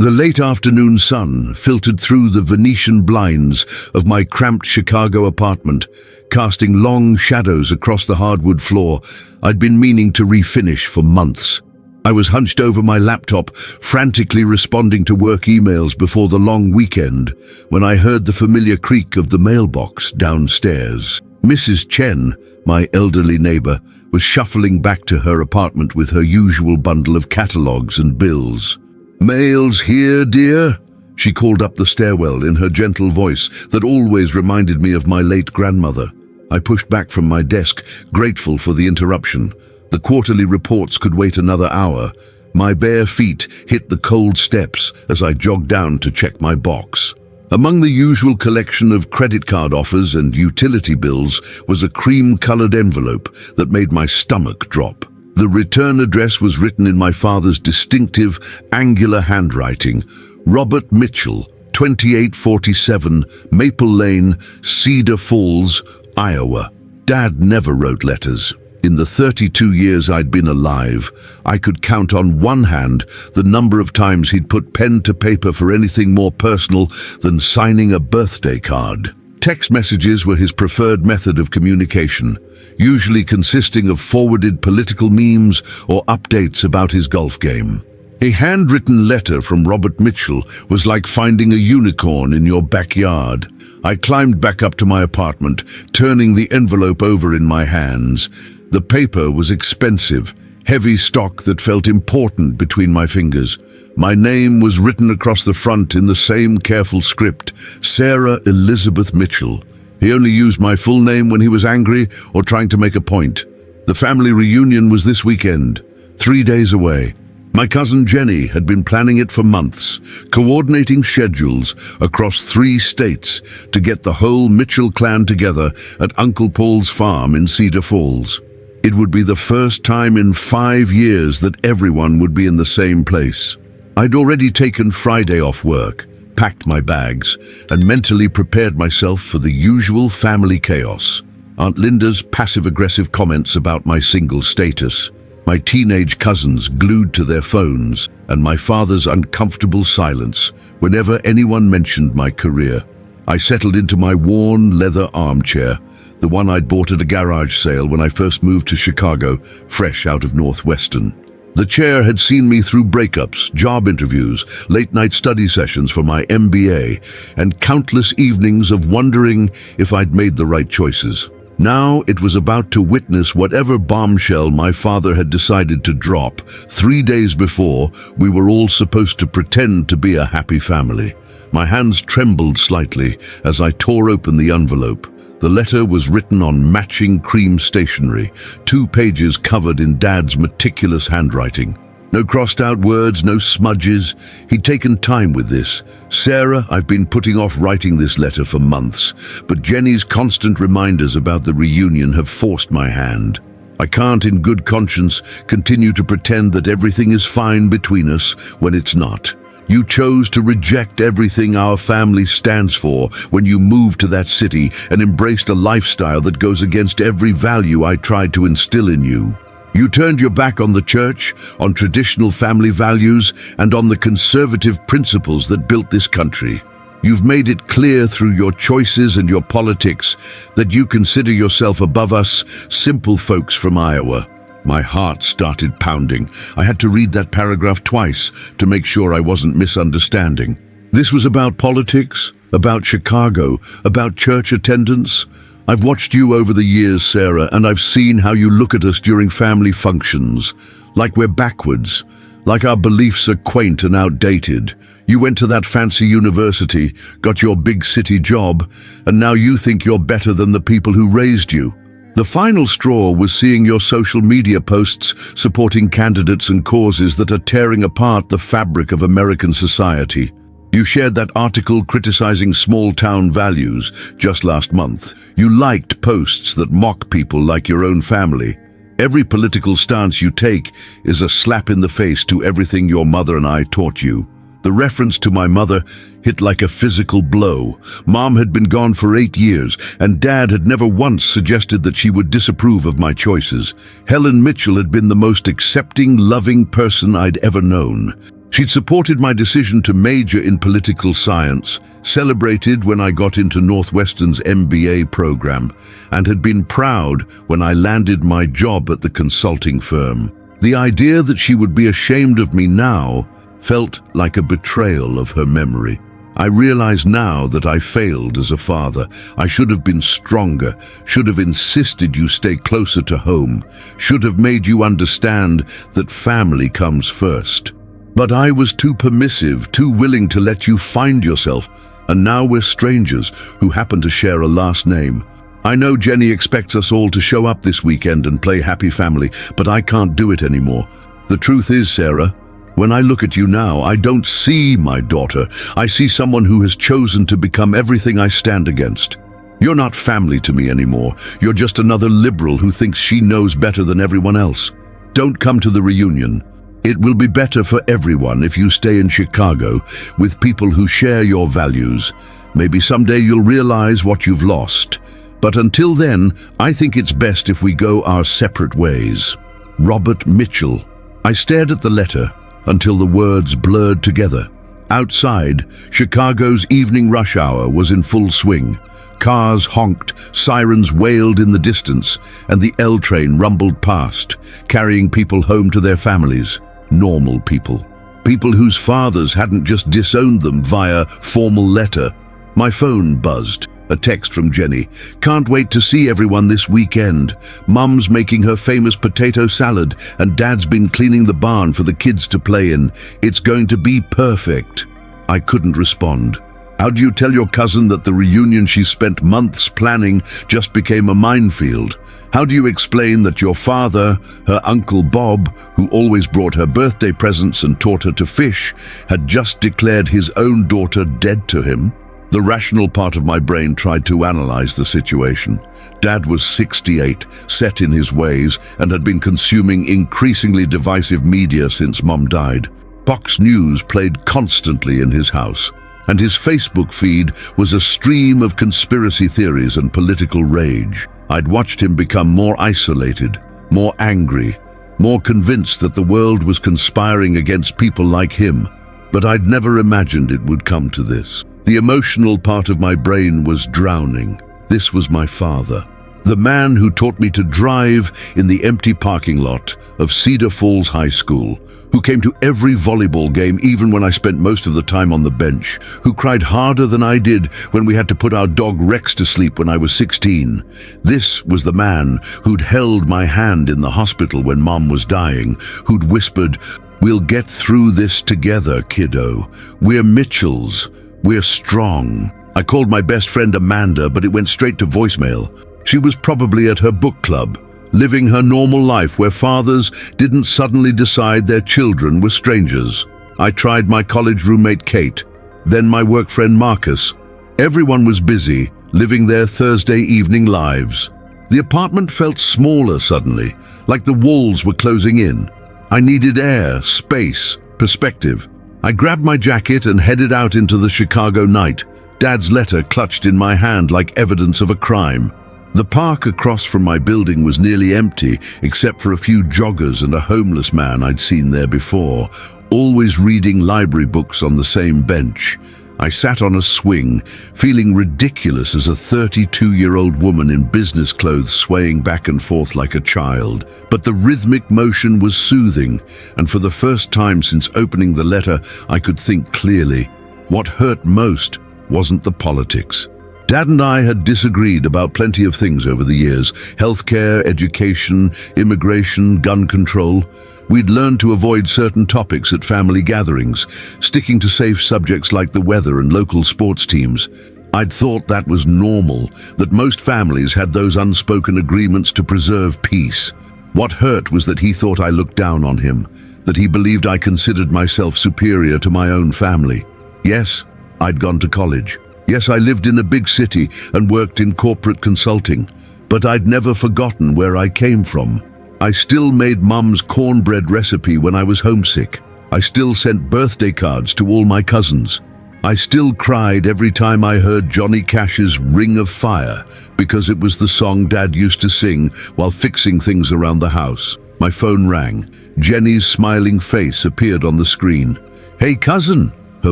The late afternoon sun filtered through the Venetian blinds of my cramped Chicago apartment, casting long shadows across the hardwood floor I'd been meaning to refinish for months. I was hunched over my laptop, frantically responding to work emails before the long weekend, when I heard the familiar creak of the mailbox downstairs. Mrs. Chen, my elderly neighbor, was shuffling back to her apartment with her usual bundle of catalogs and bills. "Mail's here, dear," she called up the stairwell in her gentle voice that always reminded me of my late grandmother. I pushed back from my desk, grateful for the interruption. The quarterly reports could wait another hour. My bare feet hit the cold steps as I jogged down to check my box. Among the usual collection of credit card offers and utility bills was a cream-colored envelope that made my stomach drop. The return address was written in my father's distinctive, angular handwriting: Robert Mitchell, 2847 Maple Lane, Cedar Falls, Iowa. Dad never wrote letters. In the 32 years I'd been alive, I could count on one hand the number of times he'd put pen to paper for anything more personal than signing a birthday card. Text messages were his preferred method of communication, usually consisting of forwarded political memes or updates about his golf game. A handwritten letter from Robert Mitchell was like finding a unicorn in your backyard. I climbed back up to my apartment, turning the envelope over in my hands. The paper was expensive, heavy stock that felt important between my fingers. My name was written across the front in the same careful script: Sarah Elizabeth Mitchell. He only used my full name when he was angry or trying to make a point. The family reunion was this weekend, 3 days away. My cousin Jenny had been planning it for months, coordinating schedules across 3 states to get the whole Mitchell clan together at Uncle Paul's farm in Cedar Falls. It would be the first time in 5 years that everyone would be in the same place. I'd already taken Friday off work, packed my bags, and mentally prepared myself for the usual family chaos. Aunt Linda's passive-aggressive comments about my single status, my teenage cousins glued to their phones, and my father's uncomfortable silence whenever anyone mentioned my career. I settled into my worn leather armchair, the one I'd bought at a garage sale when I first moved to Chicago, fresh out of Northwestern. The chair had seen me through breakups, job interviews, late-night study sessions for my MBA, and countless evenings of wondering if I'd made the right choices. Now it was about to witness whatever bombshell my father had decided to drop 3 days before we were all supposed to pretend to be a happy family. My hands trembled slightly as I tore open the envelope. The letter was written on matching cream stationery, 2 pages covered in Dad's meticulous handwriting. No crossed-out words, no smudges. He'd taken time with this. "Sarah, I've been putting off writing this letter for months, but Jenny's constant reminders about the reunion have forced my hand. I can't, in good conscience, continue to pretend that everything is fine between us when it's not. You chose to reject everything our family stands for when you moved to that city and embraced a lifestyle that goes against every value I tried to instill in you. You turned your back on the church, on traditional family values, and on the conservative principles that built this country. You've made it clear through your choices and your politics that you consider yourself above us, simple folks from Iowa." My heart started pounding. I had to read that paragraph twice to make sure I wasn't misunderstanding. This was about politics, about Chicago, about church attendance. I've watched you over the years, Sarah, and I've seen how you look at us during family functions, like we're backwards, like our beliefs are quaint and outdated. You went to that fancy university, got your big city job, and now you think you're better than the people who raised you. The final straw was seeing your social media posts supporting candidates and causes that are tearing apart the fabric of American society. You shared that article criticizing small-town values just last month. You liked posts that mock people like your own family. Every political stance you take is a slap in the face to everything your mother and I taught you. The reference to my mother hit like a physical blow. Mom had been gone for 8 years, and Dad had never once suggested that she would disapprove of my choices. Helen Mitchell had been the most accepting, loving person I'd ever known. She'd supported my decision to major in political science, celebrated when I got into Northwestern's MBA program, and had been proud when I landed my job at the consulting firm. The idea that she would be ashamed of me now felt like a betrayal of her memory. I realize now that I failed as a father. I should have been stronger, should have insisted you stay closer to home, should have made you understand that family comes first. But I was too permissive, too willing to let you find yourself, and now we're strangers who happen to share a last name. I know Jenny expects us all to show up this weekend and play Happy Family, but I can't do it anymore. The truth is, Sarah, when I look at you now, I don't see my daughter. I see someone who has chosen to become everything I stand against. You're not family to me anymore. You're just another liberal who thinks she knows better than everyone else. Don't come to the reunion. It will be better for everyone if you stay in Chicago with people who share your values. Maybe someday you'll realize what you've lost. But until then, I think it's best if we go our separate ways. Robert Mitchell. I stared at the letter until the words blurred together. Outside, Chicago's evening rush hour was in full swing. Cars honked, sirens wailed in the distance, and the L train rumbled past, carrying people home to their families. Normal people. People whose fathers hadn't just disowned them via formal letter. My phone buzzed. A text from Jenny. Can't wait to see everyone this weekend. Mum's making her famous potato salad and Dad's been cleaning the barn for the kids to play in. It's going to be perfect. I couldn't respond. How do you tell your cousin that the reunion she spent months planning just became a minefield? How do you explain that your father, her Uncle Bob, who always brought her birthday presents and taught her to fish, had just declared his own daughter dead to him? The rational part of my brain tried to analyze the situation. Dad was 68, set in his ways, and had been consuming increasingly divisive media since Mum died. Fox News played constantly in his house, and his Facebook feed was a stream of conspiracy theories and political rage. I'd watched him become more isolated, more angry, more convinced that the world was conspiring against people like him. But I'd never imagined it would come to this. The emotional part of my brain was drowning. This was my father, the man who taught me to drive in the empty parking lot of Cedar Falls High School, who came to every volleyball game even when I spent most of the time on the bench, who cried harder than I did when we had to put our dog Rex to sleep when I was 16. This was the man who'd held my hand in the hospital when Mom was dying, who'd whispered, "We'll get through this together, kiddo. We're Mitchells. We're strong." I called my best friend Amanda, but it went straight to voicemail. She was probably at her book club, living her normal life where fathers didn't suddenly decide their children were strangers. I tried my college roommate Kate, then my work friend Marcus. Everyone was busy, living their Thursday evening lives. The apartment felt smaller suddenly, like the walls were closing in. I needed air, space, perspective. I grabbed my jacket and headed out into the Chicago night, Dad's letter clutched in my hand like evidence of a crime. The park across from my building was nearly empty, except for a few joggers and a homeless man I'd seen there before, always reading library books on the same bench. I sat on a swing, feeling ridiculous as a 32-year-old woman in business clothes swaying back and forth like a child. But the rhythmic motion was soothing, and for the first time since opening the letter, I could think clearly. What hurt most wasn't the politics. Dad and I had disagreed about plenty of things over the years: healthcare, education, immigration, gun control. We'd learned to avoid certain topics at family gatherings, sticking to safe subjects like the weather and local sports teams. I'd thought that was normal, that most families had those unspoken agreements to preserve peace. What hurt was that he thought I looked down on him, that he believed I considered myself superior to my own family. Yes, I'd gone to college. Yes, I lived in a big city and worked in corporate consulting, but I'd never forgotten where I came from. I still made Mum's cornbread recipe when I was homesick. I still sent birthday cards to all my cousins. I still cried every time I heard Johnny Cash's Ring of Fire, because it was the song Dad used to sing while fixing things around the house. My phone rang. Jenny's smiling face appeared on the screen. "Hey, cousin." Her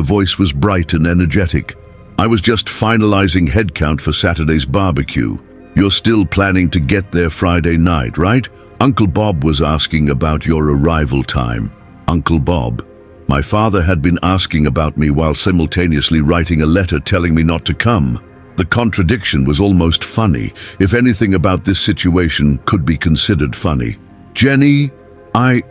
voice was bright and energetic. "I was just finalizing headcount for Saturday's barbecue. You're still planning to get there Friday night, right? Uncle Bob was asking about your arrival time." Uncle Bob? My father had been asking about me while simultaneously writing a letter telling me not to come. The contradiction was almost funny, if anything about this situation could be considered funny. "Jenny, I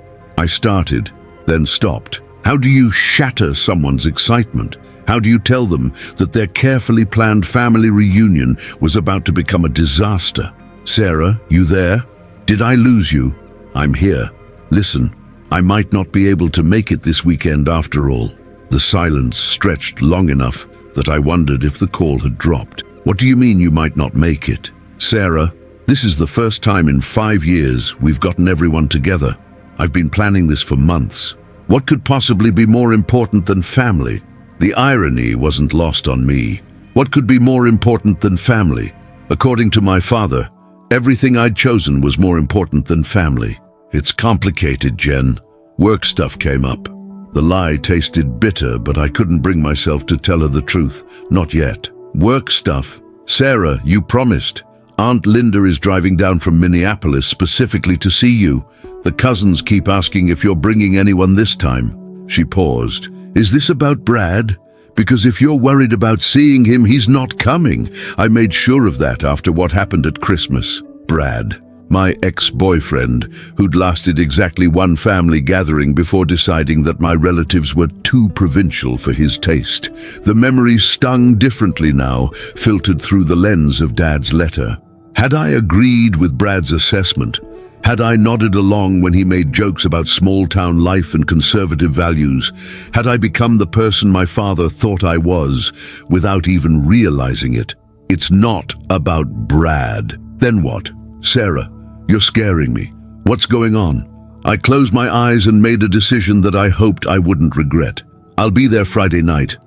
started, then stopped. How do you shatter someone's excitement? How do you tell them that their carefully planned family reunion was about to become a disaster? Sarah, you there? Did I lose you? I'm here. Listen, I might not be able to make it this weekend after all." The silence stretched long enough that I wondered if the call had dropped. "What do you mean you might not make it? Sarah, this is the first time in 5 years we've gotten everyone together. I've been planning this for months. What could possibly be more important than family?" The irony wasn't lost on me. What could be more important than family? According to my father, everything I'd chosen was more important than family. "It's complicated, Jen. Work stuff came up." The lie tasted bitter, but I couldn't bring myself to tell her the truth. Not yet. "Work stuff? Sarah, you promised. Aunt Linda is driving down from Minneapolis specifically to see you. The cousins keep asking if you're bringing anyone this time." She paused. "Is this about Brad? Because if you're worried about seeing him, he's not coming. I made sure of that after what happened at Christmas." Brad, my ex-boyfriend, who'd lasted exactly one family gathering before deciding that my relatives were too provincial for his taste. The memories stung differently now, filtered through the lens of Dad's letter. Had I agreed with Brad's assessment? Had I nodded along when he made jokes about small-town life and conservative values? Had I become the person my father thought I was, without even realizing it? It's not about Brad. Then what? "Sarah, you're scaring me. What's going on?" I closed my eyes and made a decision that I hoped I wouldn't regret. "I'll be there Friday night.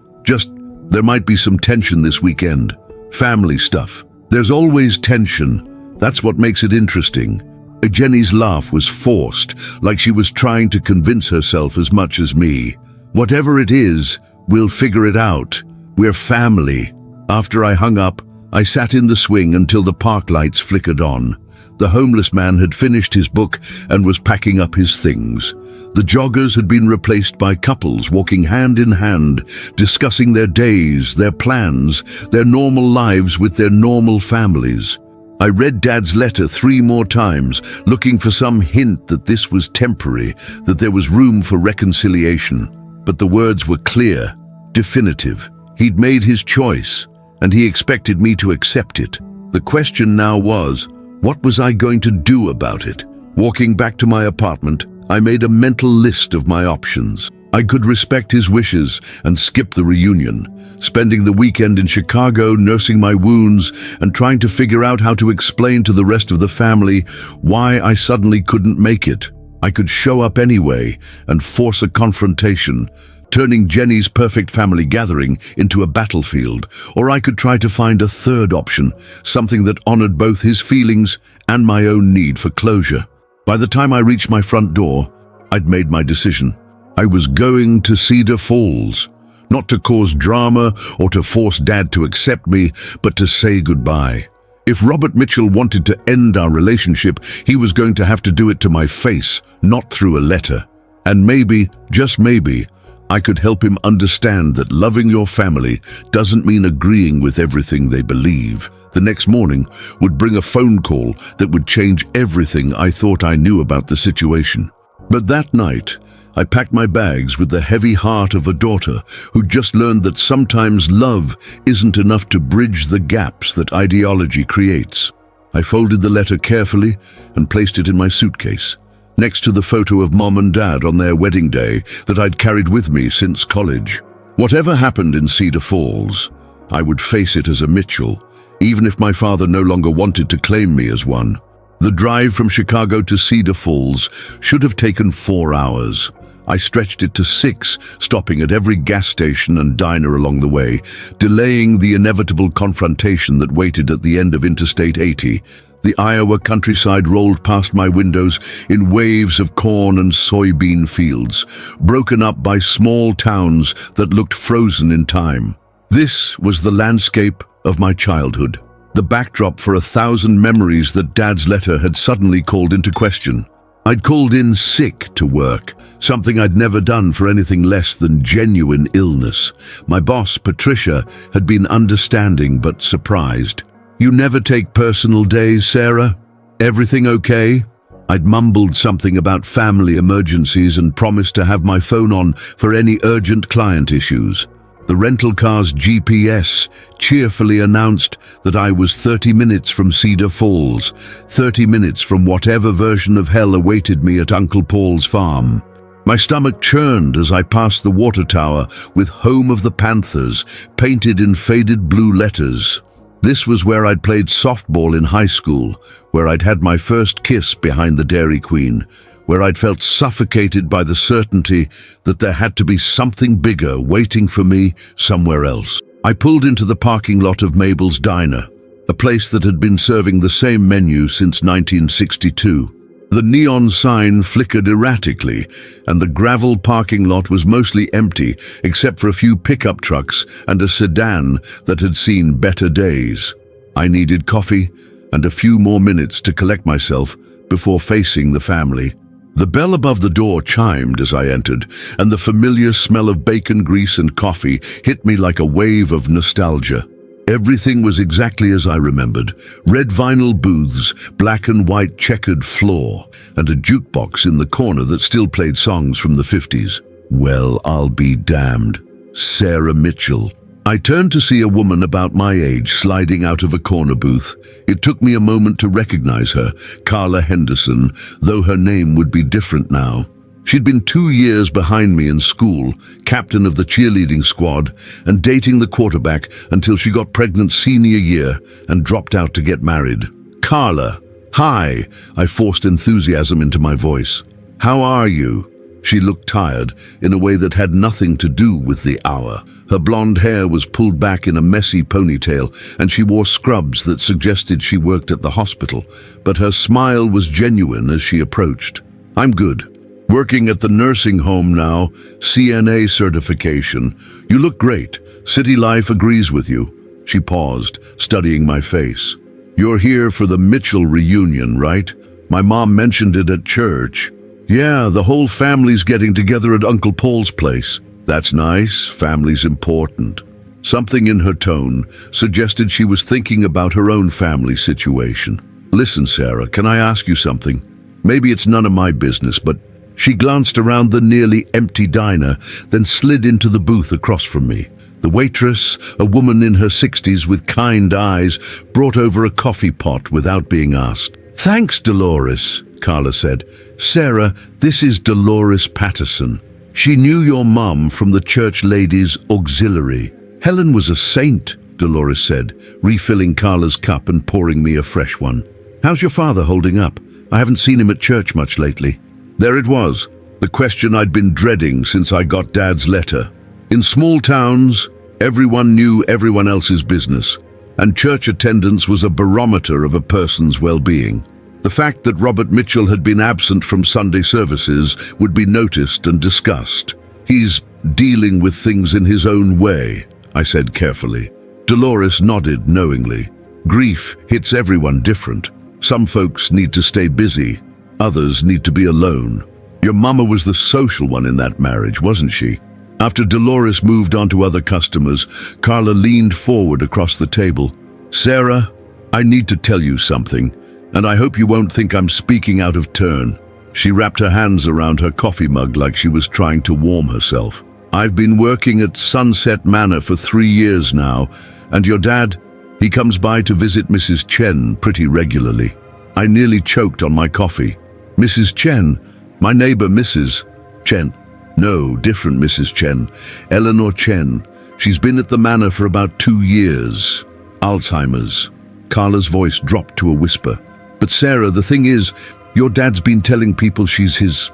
There might be some tension this weekend. Family stuff. There's always tension. That's what makes it interesting." Jenny's laugh was forced, like she was trying to convince herself as much as me. "Whatever it is, we'll figure it out. We're family." After I hung up, I sat in the swing until the park lights flickered on. The homeless man had finished his book and was packing up his things. The joggers had been replaced by couples walking hand in hand, discussing their days, their plans, their normal lives with their normal families. I read Dad's letter 3 more times, looking for some hint that this was temporary, that there was room for reconciliation. But the words were clear, definitive. He'd made his choice, and he expected me to accept it. The question now was, what was I going to do about it? Walking back to my apartment, I made a mental list of my options. I could respect his wishes and skip the reunion, spending the weekend in Chicago nursing my wounds and trying to figure out how to explain to the rest of the family why I suddenly couldn't make it. I could show up anyway and force a confrontation, turning Jenny's perfect family gathering into a battlefield, or I could try to find a third option, something that honored both his feelings and my own need for closure. By the time I reached my front door, I'd made my decision. I was going to Cedar Falls, not to cause drama or to force Dad to accept me, but to say goodbye. If Robert Mitchell wanted to end our relationship, he was going to have to do it to my face, not through a letter. And maybe, just maybe, I could help him understand that loving your family doesn't mean agreeing with everything they believe. The next morning would bring a phone call that would change everything I thought I knew about the situation. But that night, I packed my bags with the heavy heart of a daughter who just learned that sometimes love isn't enough to bridge the gaps that ideology creates. I folded the letter carefully and placed it in my suitcase, next to the photo of Mom and Dad on their wedding day that I'd carried with me since college. Whatever happened in Cedar Falls, I would face it as a Mitchell, even if my father no longer wanted to claim me as one. The drive from Chicago to Cedar Falls should have taken 4 hours. I stretched it to 6, stopping at every gas station and diner along the way, delaying the inevitable confrontation that waited at the end of Interstate 80. The Iowa countryside rolled past my windows in waves of corn and soybean fields, broken up by small towns that looked frozen in time. This was the landscape of my childhood, the backdrop for 1,000 memories that Dad's letter had suddenly called into question. I'd called in sick to work, something I'd never done for anything less than genuine illness. My boss, Patricia, had been understanding but surprised. "You never take personal days, Sarah? Everything okay?" I'd mumbled something about family emergencies and promised to have my phone on for any urgent client issues. The rental car's GPS cheerfully announced that I was 30 minutes from Cedar Falls, 30 minutes from whatever version of hell awaited me at Uncle Paul's farm. My stomach churned as I passed the water tower with "Home of the Panthers" painted in faded blue letters. This was where I'd played softball in high school, where I'd had my first kiss behind the Dairy Queen, where I'd felt suffocated by the certainty that there had to be something bigger waiting for me somewhere else. I pulled into the parking lot of Mabel's Diner, a place that had been serving the same menu since 1962. The neon sign flickered erratically, and the gravel parking lot was mostly empty except for a few pickup trucks and a sedan that had seen better days. I needed coffee and a few more minutes to collect myself before facing the family. The bell above the door chimed as I entered, and the familiar smell of bacon grease and coffee hit me like a wave of nostalgia. Everything was exactly as I remembered. Red vinyl booths, black and white checkered floor, and a jukebox in the corner that still played songs from the 50s. Well, I'll be damned. Sarah Mitchell. I turned to see a woman about my age sliding out of a corner booth. It took me a moment to recognize her, Carla Henderson, though her name would be different now. She'd been 2 years behind me in school, captain of the cheerleading squad, and dating the quarterback until she got pregnant senior year and dropped out to get married. "Carla, hi," I forced enthusiasm into my voice. "How are you?" She looked tired, in a way that had nothing to do with the hour. Her blonde hair was pulled back in a messy ponytail, and she wore scrubs that suggested she worked at the hospital, but her smile was genuine as she approached. "I'm good. Working at the nursing home now, CNA certification. You look great. City life agrees with you." She paused, studying my face. "You're here for the Mitchell reunion, right? My mom mentioned it at church." "Yeah, the whole family's getting together at Uncle Paul's place." "That's nice. Family's important." Something in her tone suggested she was thinking about her own family situation. "Listen, Sarah, can I ask you something? Maybe it's none of my business, but..." She glanced around the nearly empty diner, then slid into the booth across from me. The waitress, a woman in her 60s with kind eyes, brought over a coffee pot without being asked. "Thanks, Dolores," Carla said. "Sarah, this is Dolores Patterson. She knew your mum from the church ladies' auxiliary." "Helen was a saint," Dolores said, refilling Carla's cup and pouring me a fresh one. "How's your father holding up? I haven't seen him at church much lately." There it was, the question I'd been dreading since I got Dad's letter. In small towns, everyone knew everyone else's business, and church attendance was a barometer of a person's well-being. The fact that Robert Mitchell had been absent from Sunday services would be noticed and discussed. "He's dealing with things in his own way," I said carefully. Dolores nodded knowingly. "Grief hits everyone different. Some folks need to stay busy. Others need to be alone. Your mama was the social one in that marriage, wasn't she?" After Dolores moved on to other customers, Carla leaned forward across the table. "Sarah, I need to tell you something, and I hope you won't think I'm speaking out of turn." She wrapped her hands around her coffee mug like she was trying to warm herself. "I've been working at Sunset Manor for 3 years now, and your dad, he comes by to visit Mrs. Chen pretty regularly." I nearly choked on my coffee. "Mrs. Chen? My neighbor Mrs. Chen?" "No, different Mrs. Chen. Eleanor Chen. She's been at the manor for about 2 years. Alzheimer's." Carla's voice dropped to a whisper. "But Sarah, the thing is, your dad's been telling people she's his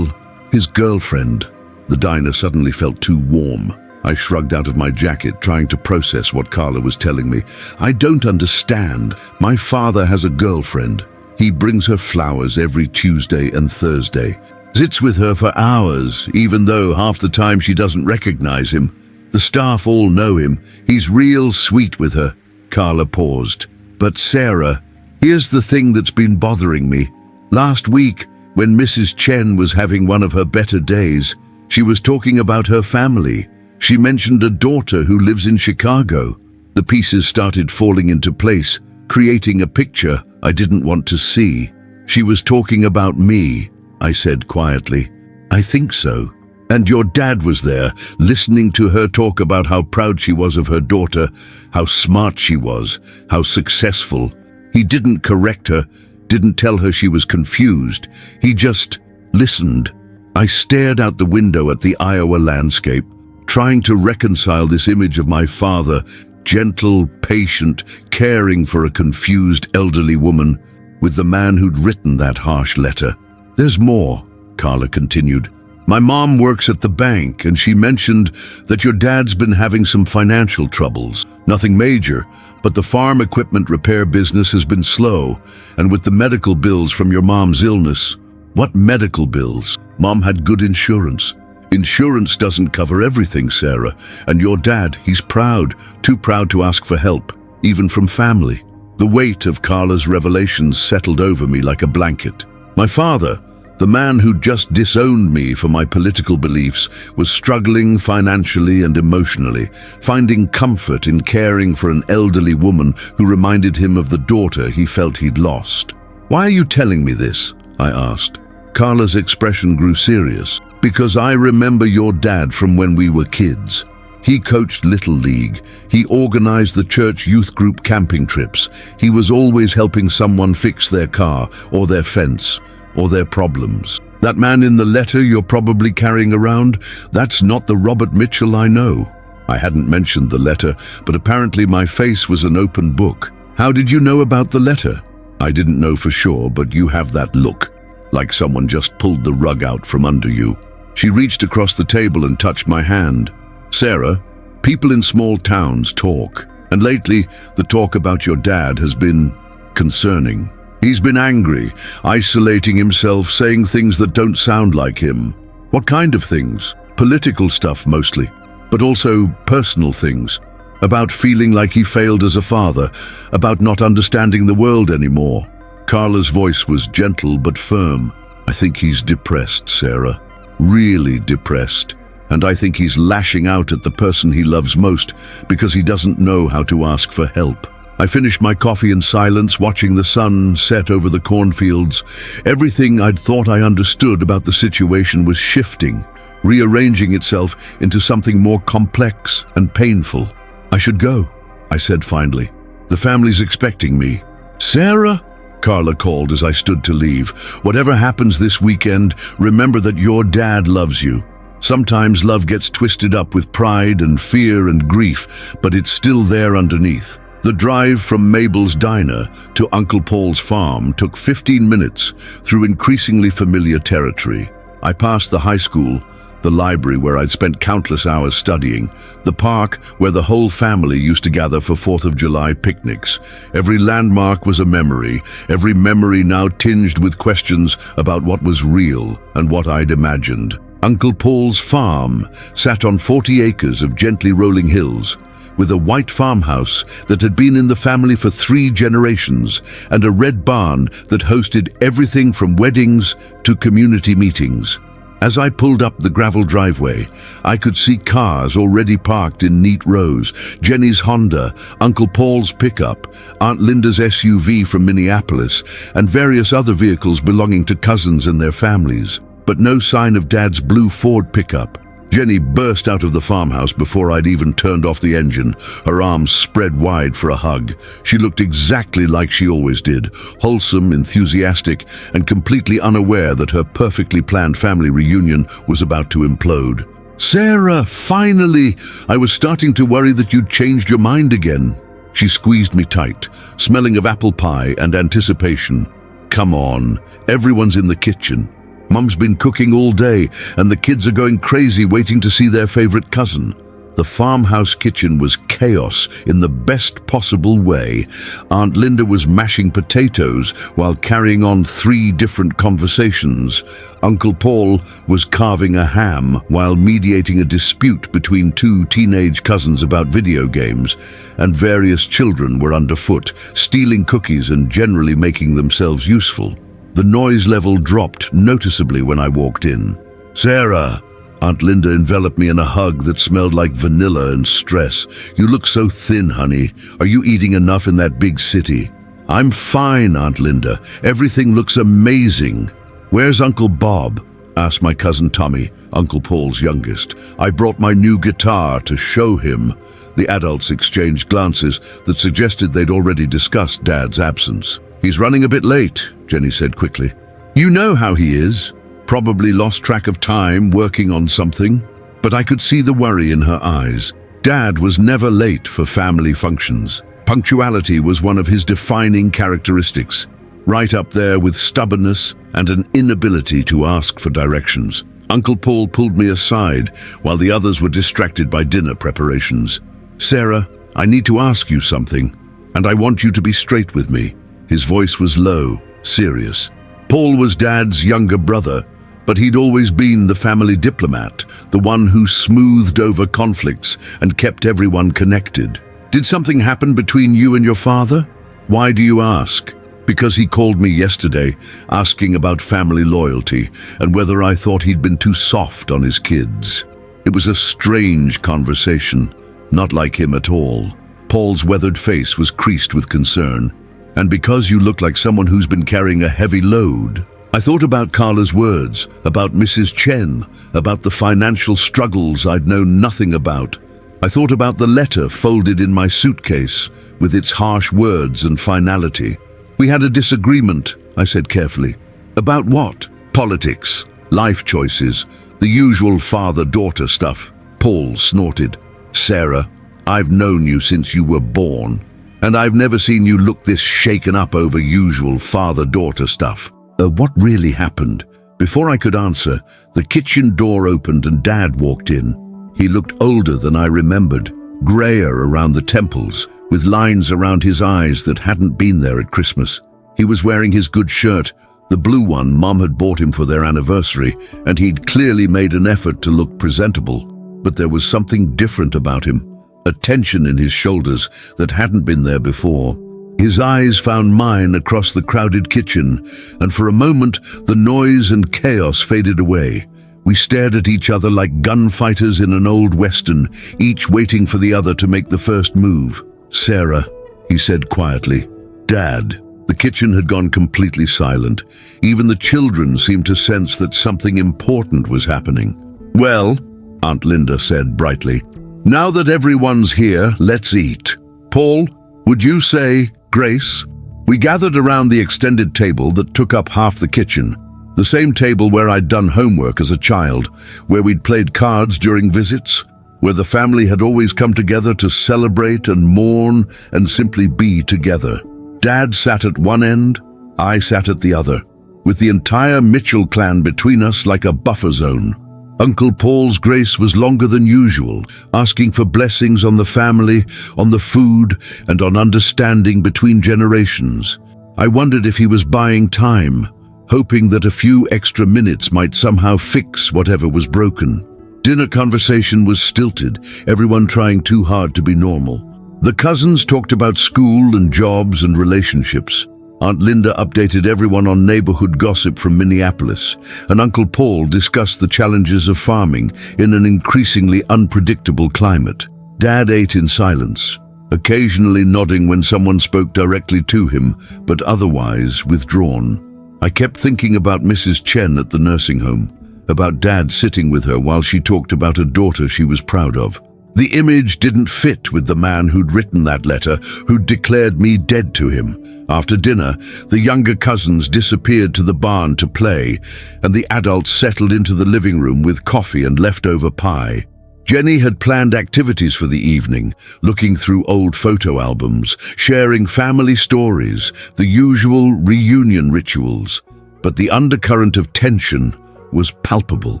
girlfriend." The diner suddenly felt too warm. I shrugged out of my jacket, trying to process what Carla was telling me. I don't understand. My father has a girlfriend. He brings her flowers every Tuesday and Thursday. Sits with her for hours, even though half the time she doesn't recognize him. The staff all know him. He's real sweet with her. Carla paused. But Sarah, here's the thing that's been bothering me. Last week, when Mrs. Chen was having one of her better days, she was talking about her family. She mentioned a daughter who lives in Chicago. The pieces started falling into place, creating a picture I didn't want to see. She was talking about me, I said quietly. I think so. And your dad was there, listening to her talk about how proud she was of her daughter, how smart she was, how successful. He didn't correct her, didn't tell her she was confused. He just listened. I stared out the window at the Iowa landscape, trying to reconcile this image of my father, gentle, patient, caring for a confused elderly woman, with the man who'd written that harsh letter. There's more, Carla continued. My mom works at the bank, and she mentioned that your dad's been having some financial troubles. Nothing major, but the farm equipment repair business has been slow, and with the medical bills from your mom's illness. What medical bills? Mom had good insurance. Insurance doesn't cover everything, Sarah, and your dad, he's proud, too proud to ask for help, even from family. The weight of Carla's revelations settled over me like a blanket. My father, the man who just disowned me for my political beliefs, was struggling financially and emotionally, finding comfort in caring for an elderly woman who reminded him of the daughter he felt he'd lost. Why are you telling me this? I asked. Carla's expression grew serious. Because I remember your dad from when we were kids. He coached Little League. He organized the church youth group camping trips. He was always helping someone fix their car or their fence or their problems. That man in the letter you're probably carrying around, that's not the Robert Mitchell I know. I hadn't mentioned the letter, but apparently my face was an open book. How did you know about the letter? I didn't know for sure, but you have that look, like someone just pulled the rug out from under you. She reached across the table and touched my hand. Sarah, people in small towns talk, and lately the talk about your dad has been concerning. He's been angry, isolating himself, saying things that don't sound like him. What kind of things? Political stuff mostly, but also personal things. About feeling like he failed as a father, about not understanding the world anymore. Carla's voice was gentle but firm. I think he's depressed, Sarah. Really depressed, and I think he's lashing out at the person he loves most because he doesn't know how to ask for help. I finished my coffee in silence, watching the sun set over the cornfields. Everything I'd thought I understood about the situation was shifting, rearranging itself into something more complex and painful. I should go, I said finally. The family's expecting me. Sarah? Carla called as I stood to leave. Whatever happens this weekend, remember that your dad loves you. Sometimes love gets twisted up with pride and fear and grief, but it's still there underneath. The drive from Mabel's diner to Uncle Paul's farm took 15 minutes through increasingly familiar territory. I passed the high school, the library where I'd spent countless hours studying, the park where the whole family used to gather for 4th of July picnics. Every landmark was a memory, every memory now tinged with questions about what was real and what I'd imagined. Uncle Paul's farm sat on 40 acres of gently rolling hills, with a white farmhouse that had been in the family for 3 generations and a red barn that hosted everything from weddings to community meetings. As I pulled up the gravel driveway, I could see cars already parked in neat rows. Jenny's Honda, Uncle Paul's pickup, Aunt Linda's SUV from Minneapolis, and various other vehicles belonging to cousins and their families. But no sign of Dad's blue Ford pickup. Jenny burst out of the farmhouse before I'd even turned off the engine, her arms spread wide for a hug. She looked exactly like she always did, wholesome, enthusiastic, and completely unaware that her perfectly planned family reunion was about to implode. Sarah, finally! I was starting to worry that you'd changed your mind again. She squeezed me tight, smelling of apple pie and anticipation. Come on, everyone's in the kitchen. Mum's been cooking all day, and the kids are going crazy waiting to see their favorite cousin. The farmhouse kitchen was chaos in the best possible way. Aunt Linda was mashing potatoes while carrying on 3 different conversations. Uncle Paul was carving a ham while mediating a dispute between 2 teenage cousins about video games, and various children were underfoot, stealing cookies and generally making themselves useful. The noise level dropped noticeably when I walked in. "Sarah!" Aunt Linda enveloped me in a hug that smelled like vanilla and stress. "You look so thin, honey. Are you eating enough in that big city?" "I'm fine, Aunt Linda. Everything looks amazing." "Where's Uncle Bob?" asked my cousin Tommy, Uncle Paul's youngest. "I brought my new guitar to show him." The adults exchanged glances that suggested they'd already discussed Dad's absence. "He's running a bit late," Jenny said quickly. "You know how he is. Probably lost track of time working on something." But I could see the worry in her eyes. Dad was never late for family functions. Punctuality was one of his defining characteristics, right up there with stubbornness and an inability to ask for directions. Uncle Paul pulled me aside while the others were distracted by dinner preparations. "Sarah, I need to ask you something, and I want you to be straight with me." His voice was low, serious. Paul was Dad's younger brother, but he'd always been the family diplomat, the one who smoothed over conflicts and kept everyone connected. "Did something happen between you and your father?" "Why do you ask?" "Because he called me yesterday, asking about family loyalty and whether I thought he'd been too soft on his kids." It was a strange conversation, not like him at all. Paul's weathered face was creased with concern. "And because you look like someone who's been carrying a heavy load." I thought about Carla's words, about Mrs. Chen, about the financial struggles I'd known nothing about. I thought about the letter folded in my suitcase, with its harsh words and finality. "We had a disagreement," I said carefully. "About what?" "Politics, life choices, the usual father-daughter stuff." Paul snorted. "Sarah, I've known you since you were born, and I've never seen you look this shaken up over usual father-daughter stuff. What really happened?" Before I could answer, the kitchen door opened and Dad walked in. He looked older than I remembered, grayer around the temples, with lines around his eyes that hadn't been there at Christmas. He was wearing his good shirt, the blue one Mom had bought him for their anniversary, and he'd clearly made an effort to look presentable. But there was something different about him, a tension in his shoulders that hadn't been there before. His eyes found mine across the crowded kitchen, and for a moment the noise and chaos faded away. We stared at each other like gunfighters in an old western, each waiting for the other to make the first move. "Sarah," he said quietly. "Dad." The kitchen had gone completely silent. Even the children seemed to sense that something important was happening. "Well," Aunt Linda said brightly, "now that everyone's here, let's eat. Paul, would you say grace?" We gathered around the extended table that took up half the kitchen, the same table where I'd done homework as a child, where we'd played cards during visits, where the family had always come together to celebrate and mourn and simply be together. Dad sat at one end, I sat at the other, with the entire Mitchell clan between us like a buffer zone. Uncle Paul's grace was longer than usual, asking for blessings on the family, on the food, and on understanding between generations. I wondered if he was buying time, hoping that a few extra minutes might somehow fix whatever was broken. Dinner conversation was stilted, everyone trying too hard to be normal. The cousins talked about school and jobs and relationships. Aunt Linda updated everyone on neighborhood gossip from Minneapolis, and Uncle Paul discussed the challenges of farming in an increasingly unpredictable climate. Dad ate in silence, occasionally nodding when someone spoke directly to him, but otherwise withdrawn. I kept thinking about Mrs. Chen at the nursing home, about Dad sitting with her while she talked about a daughter she was proud of. The image didn't fit with the man who'd written that letter, who'd declared me dead to him. After dinner, the younger cousins disappeared to the barn to play, and the adults settled into the living room with coffee and leftover pie. Jenny had planned activities for the evening, looking through old photo albums, sharing family stories, the usual reunion rituals. But the undercurrent of tension was palpable.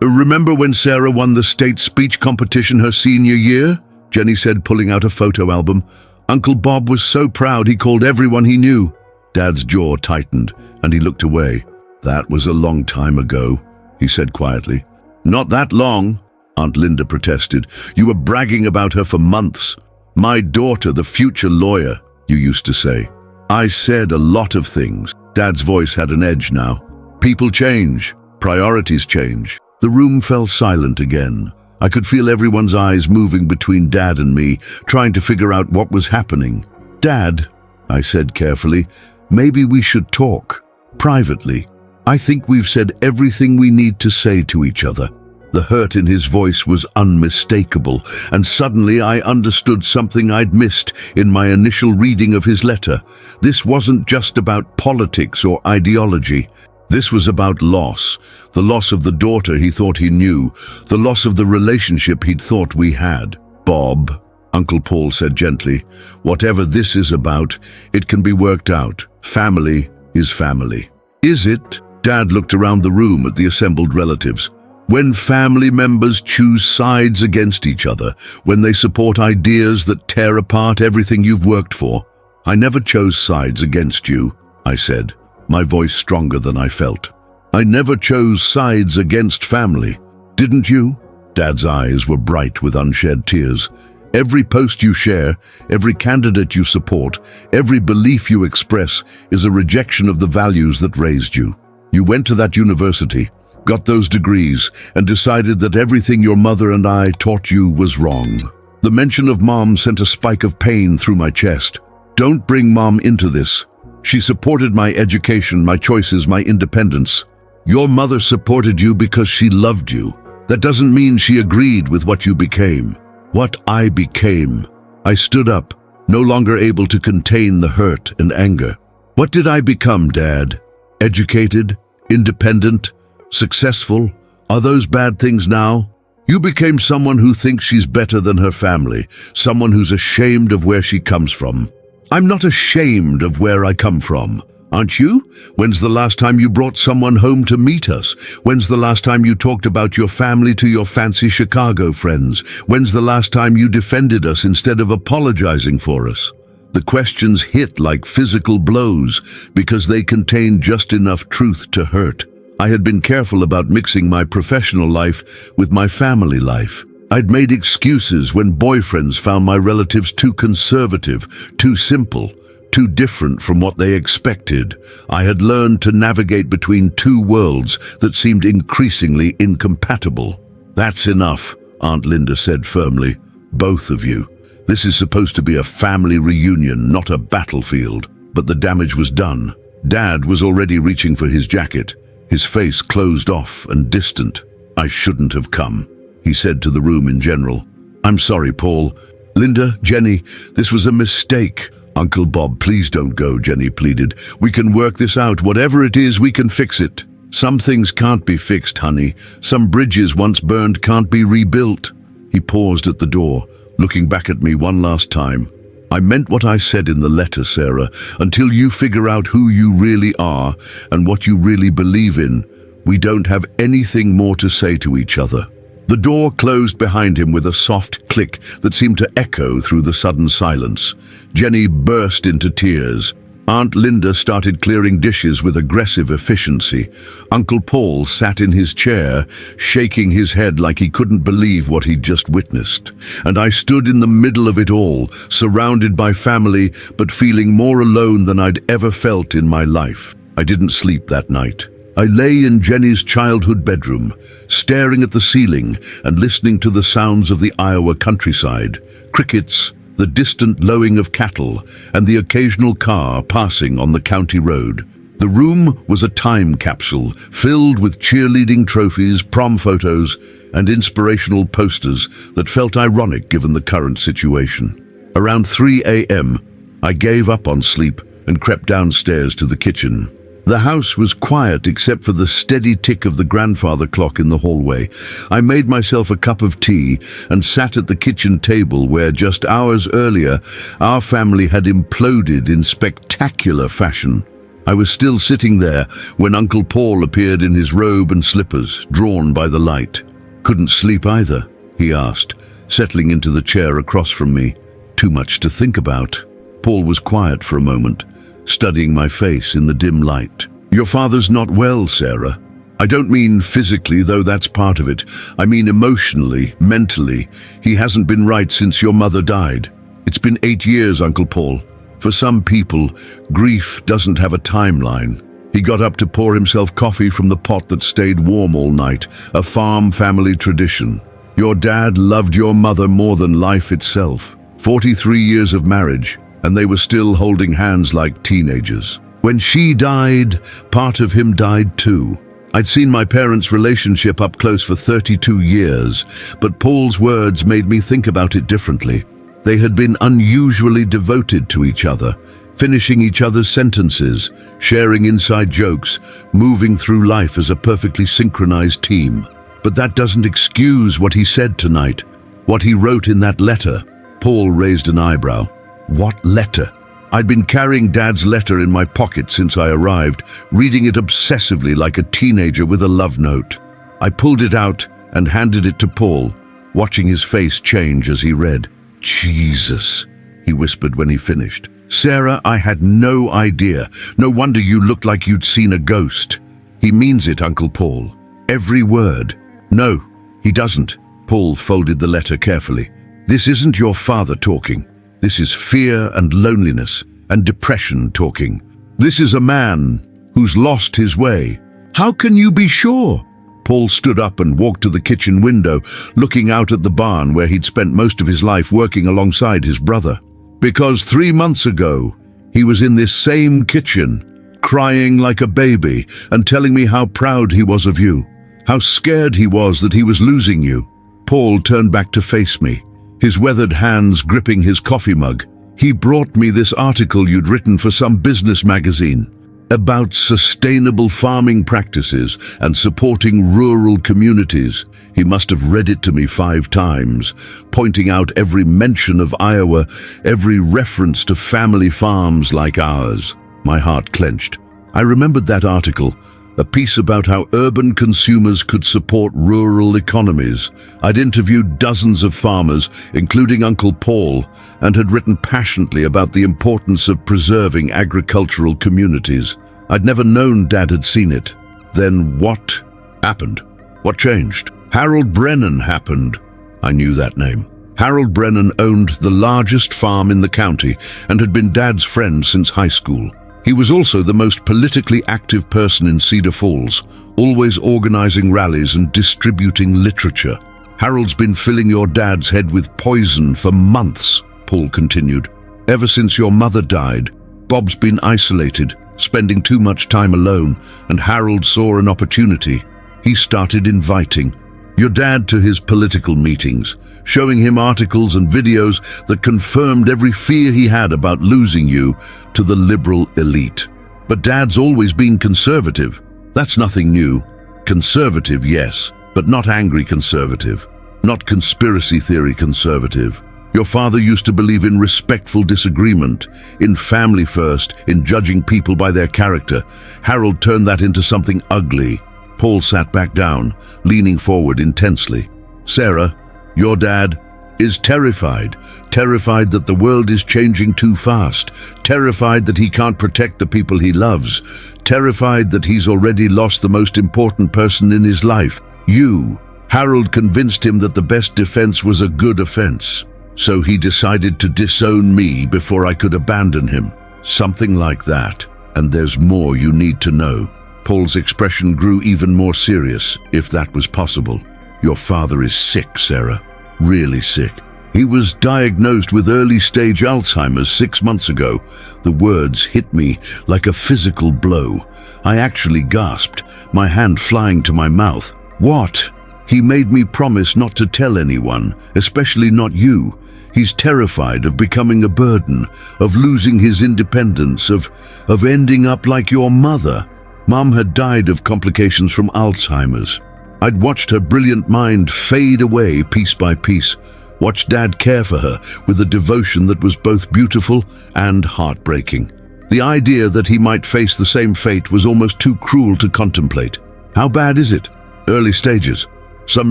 Remember when Sarah won the state speech competition her senior year? Jenny said, pulling out a photo album. Uncle Bob was so proud he called everyone he knew. Dad's jaw tightened, and he looked away. That was a long time ago, he said quietly. Not that long, Aunt Linda protested. You were bragging about her for months. My daughter, the future lawyer, you used to say. I said a lot of things. Dad's voice had an edge now. People change. Priorities change. The room fell silent again. I could feel everyone's eyes moving between Dad and me, trying to figure out what was happening. Dad, I said carefully, maybe we should talk. Privately. I think we've said everything we need to say to each other. The hurt in his voice was unmistakable, and suddenly I understood something I'd missed in my initial reading of his letter. This wasn't just about politics or ideology. This was about loss. The loss of the daughter he thought he knew. The loss of the relationship he'd thought we had. Bob, Uncle Paul said gently, whatever this is about, it can be worked out. Family is family. Is it? Dad looked around the room at the assembled relatives. When family members choose sides against each other, when they support ideas that tear apart everything you've worked for. I never chose sides against you, I said, my voice stronger than I felt. I never chose sides against family. Didn't you? Dad's eyes were bright with unshed tears. Every post you share, every candidate you support, every belief you express is a rejection of the values that raised you. You went to that university, got those degrees, and decided that everything your mother and I taught you was wrong. The mention of Mom sent a spike of pain through my chest. Don't bring Mom into this. She supported my education, my choices, my independence. Your mother supported you because she loved you. That doesn't mean she agreed with what you became. What I became. I stood up, no longer able to contain the hurt and anger. What did I become, Dad? Educated? Independent? Successful? Are those bad things now? You became someone who thinks she's better than her family, someone who's ashamed of where she comes from. I'm not ashamed of where I come from. Aren't you? When's the last time you brought someone home to meet us? When's the last time you talked about your family to your fancy Chicago friends? When's the last time you defended us instead of apologizing for us? The questions hit like physical blows because they contained just enough truth to hurt. I had been careful about mixing my professional life with my family life. I'd made excuses when boyfriends found my relatives too conservative, too simple, too different from what they expected. I had learned to navigate between two worlds that seemed increasingly incompatible. That's enough, Aunt Linda said firmly. Both of you. This is supposed to be a family reunion, not a battlefield. But the damage was done. Dad was already reaching for his jacket, his face closed off and distant. I shouldn't have come, he said to the room in general. I'm sorry, Paul. Linda, Jenny, this was a mistake. Uncle Bob, please don't go, Jenny pleaded. We can work this out. Whatever it is, we can fix it. Some things can't be fixed, honey. Some bridges once burned can't be rebuilt. He paused at the door, looking back at me one last time. I meant what I said in the letter, Sarah. Until you figure out who you really are and what you really believe in, we don't have anything more to say to each other. The door closed behind him with a soft click that seemed to echo through the sudden silence. Jenny burst into tears. Aunt Linda started clearing dishes with aggressive efficiency. Uncle Paul sat in his chair, shaking his head like he couldn't believe what he'd just witnessed. And I stood in the middle of it all, surrounded by family, but feeling more alone than I'd ever felt in my life. I didn't sleep that night. I lay in Jenny's childhood bedroom, staring at the ceiling and listening to the sounds of the Iowa countryside, crickets, the distant lowing of cattle, and the occasional car passing on the county road. The room was a time capsule filled with cheerleading trophies, prom photos, and inspirational posters that felt ironic given the current situation. Around 3 a.m., I gave up on sleep and crept downstairs to the kitchen. The house was quiet except for the steady tick of the grandfather clock in the hallway. I made myself a cup of tea and sat at the kitchen table where just hours earlier our family had imploded in spectacular fashion. I was still sitting there when Uncle Paul appeared in his robe and slippers, drawn by the light. "Couldn't sleep either?" he asked, settling into the chair across from me. "Too much to think about." Paul was quiet for a moment, studying my face in the dim light. "Your father's not well, Sarah. I don't mean physically, though that's part of it. I mean emotionally, mentally. He hasn't been right since your mother died. It's been 8 years, Uncle Paul. For some people, grief doesn't have a timeline." He got up to pour himself coffee from the pot that stayed warm all night, a farm family tradition. "Your dad loved your mother more than life itself. 43 years of marriage, and they were still holding hands like teenagers. When she died, part of him died too. I'd seen my parents' relationship up close for 32 years, but Paul's words made me think about it differently. They had been unusually devoted to each other, finishing each other's sentences, sharing inside jokes, moving through life as a perfectly synchronized team. But that doesn't excuse what he said tonight, what he wrote in that letter. Paul raised an eyebrow. What letter? I'd been carrying Dad's letter in my pocket since I arrived, reading it obsessively like a teenager with a love note. I pulled it out and handed it to Paul, watching his face change as he read. "Jesus," he whispered when he finished. "Sarah, I had no idea. No wonder you looked like you'd seen a ghost." "He means it, Uncle Paul. Every word." "No, he doesn't." Paul folded the letter carefully. "This isn't your father talking. This is fear and loneliness and depression talking. This is a man who's lost his way." "How can you be sure?" Paul stood up and walked to the kitchen window, looking out at the barn where he'd spent most of his life working alongside his brother. "Because 3 months ago, he was in this same kitchen, crying like a baby and telling me how proud he was of you, how scared he was that he was losing you." Paul turned back to face me, his weathered hands gripping his coffee mug. "He brought me this article you'd written for some business magazine about sustainable farming practices and supporting rural communities. He must have read it to me 5 times, pointing out every mention of Iowa, every reference to family farms like ours." My heart clenched. I remembered that article, a piece about how urban consumers could support rural economies. I'd interviewed dozens of farmers, including Uncle Paul, and had written passionately about the importance of preserving agricultural communities. I'd never known Dad had seen it. Then what happened? What changed? Harold Brennan happened. I knew that name. Harold Brennan owned the largest farm in the county and had been Dad's friend since high school. He was also the most politically active person in Cedar Falls, always organizing rallies and distributing literature. "Harold's been filling your dad's head with poison for months," Paul continued. "Ever since your mother died, Bob's been isolated, spending too much time alone, and Harold saw an opportunity. He started inviting your dad to his political meetings, showing him articles and videos that confirmed every fear he had about losing you to the liberal elite. But Dad's always been conservative. That's nothing new. Conservative, yes, but not angry conservative, not conspiracy theory conservative. Your father used to believe in respectful disagreement, in family first, in judging people by their character. Harold turned that into something ugly." Paul sat back down, leaning forward intensely. "Sarah, your dad is terrified that the world is changing too fast, terrified that he can't protect the people he loves, terrified that he's already lost the most important person in his life, you. Harold convinced him that the best defense was a good offense. So he decided to disown me before I could abandon him. Something like that. And there's more you need to know." Paul's expression grew even more serious, if that was possible. "Your father is sick, Sarah. Really sick. He was diagnosed with early-stage Alzheimer's 6 months ago." The words hit me like a physical blow. I actually gasped, my hand flying to my mouth. "What?" "He made me promise not to tell anyone, especially not you. He's terrified of becoming a burden, of losing his independence, of ending up like your mother." Mom had died of complications from Alzheimer's. I'd watched her brilliant mind fade away piece by piece, watched Dad care for her with a devotion that was both beautiful and heartbreaking. The idea that he might face the same fate was almost too cruel to contemplate. How bad is it? Early stages. Some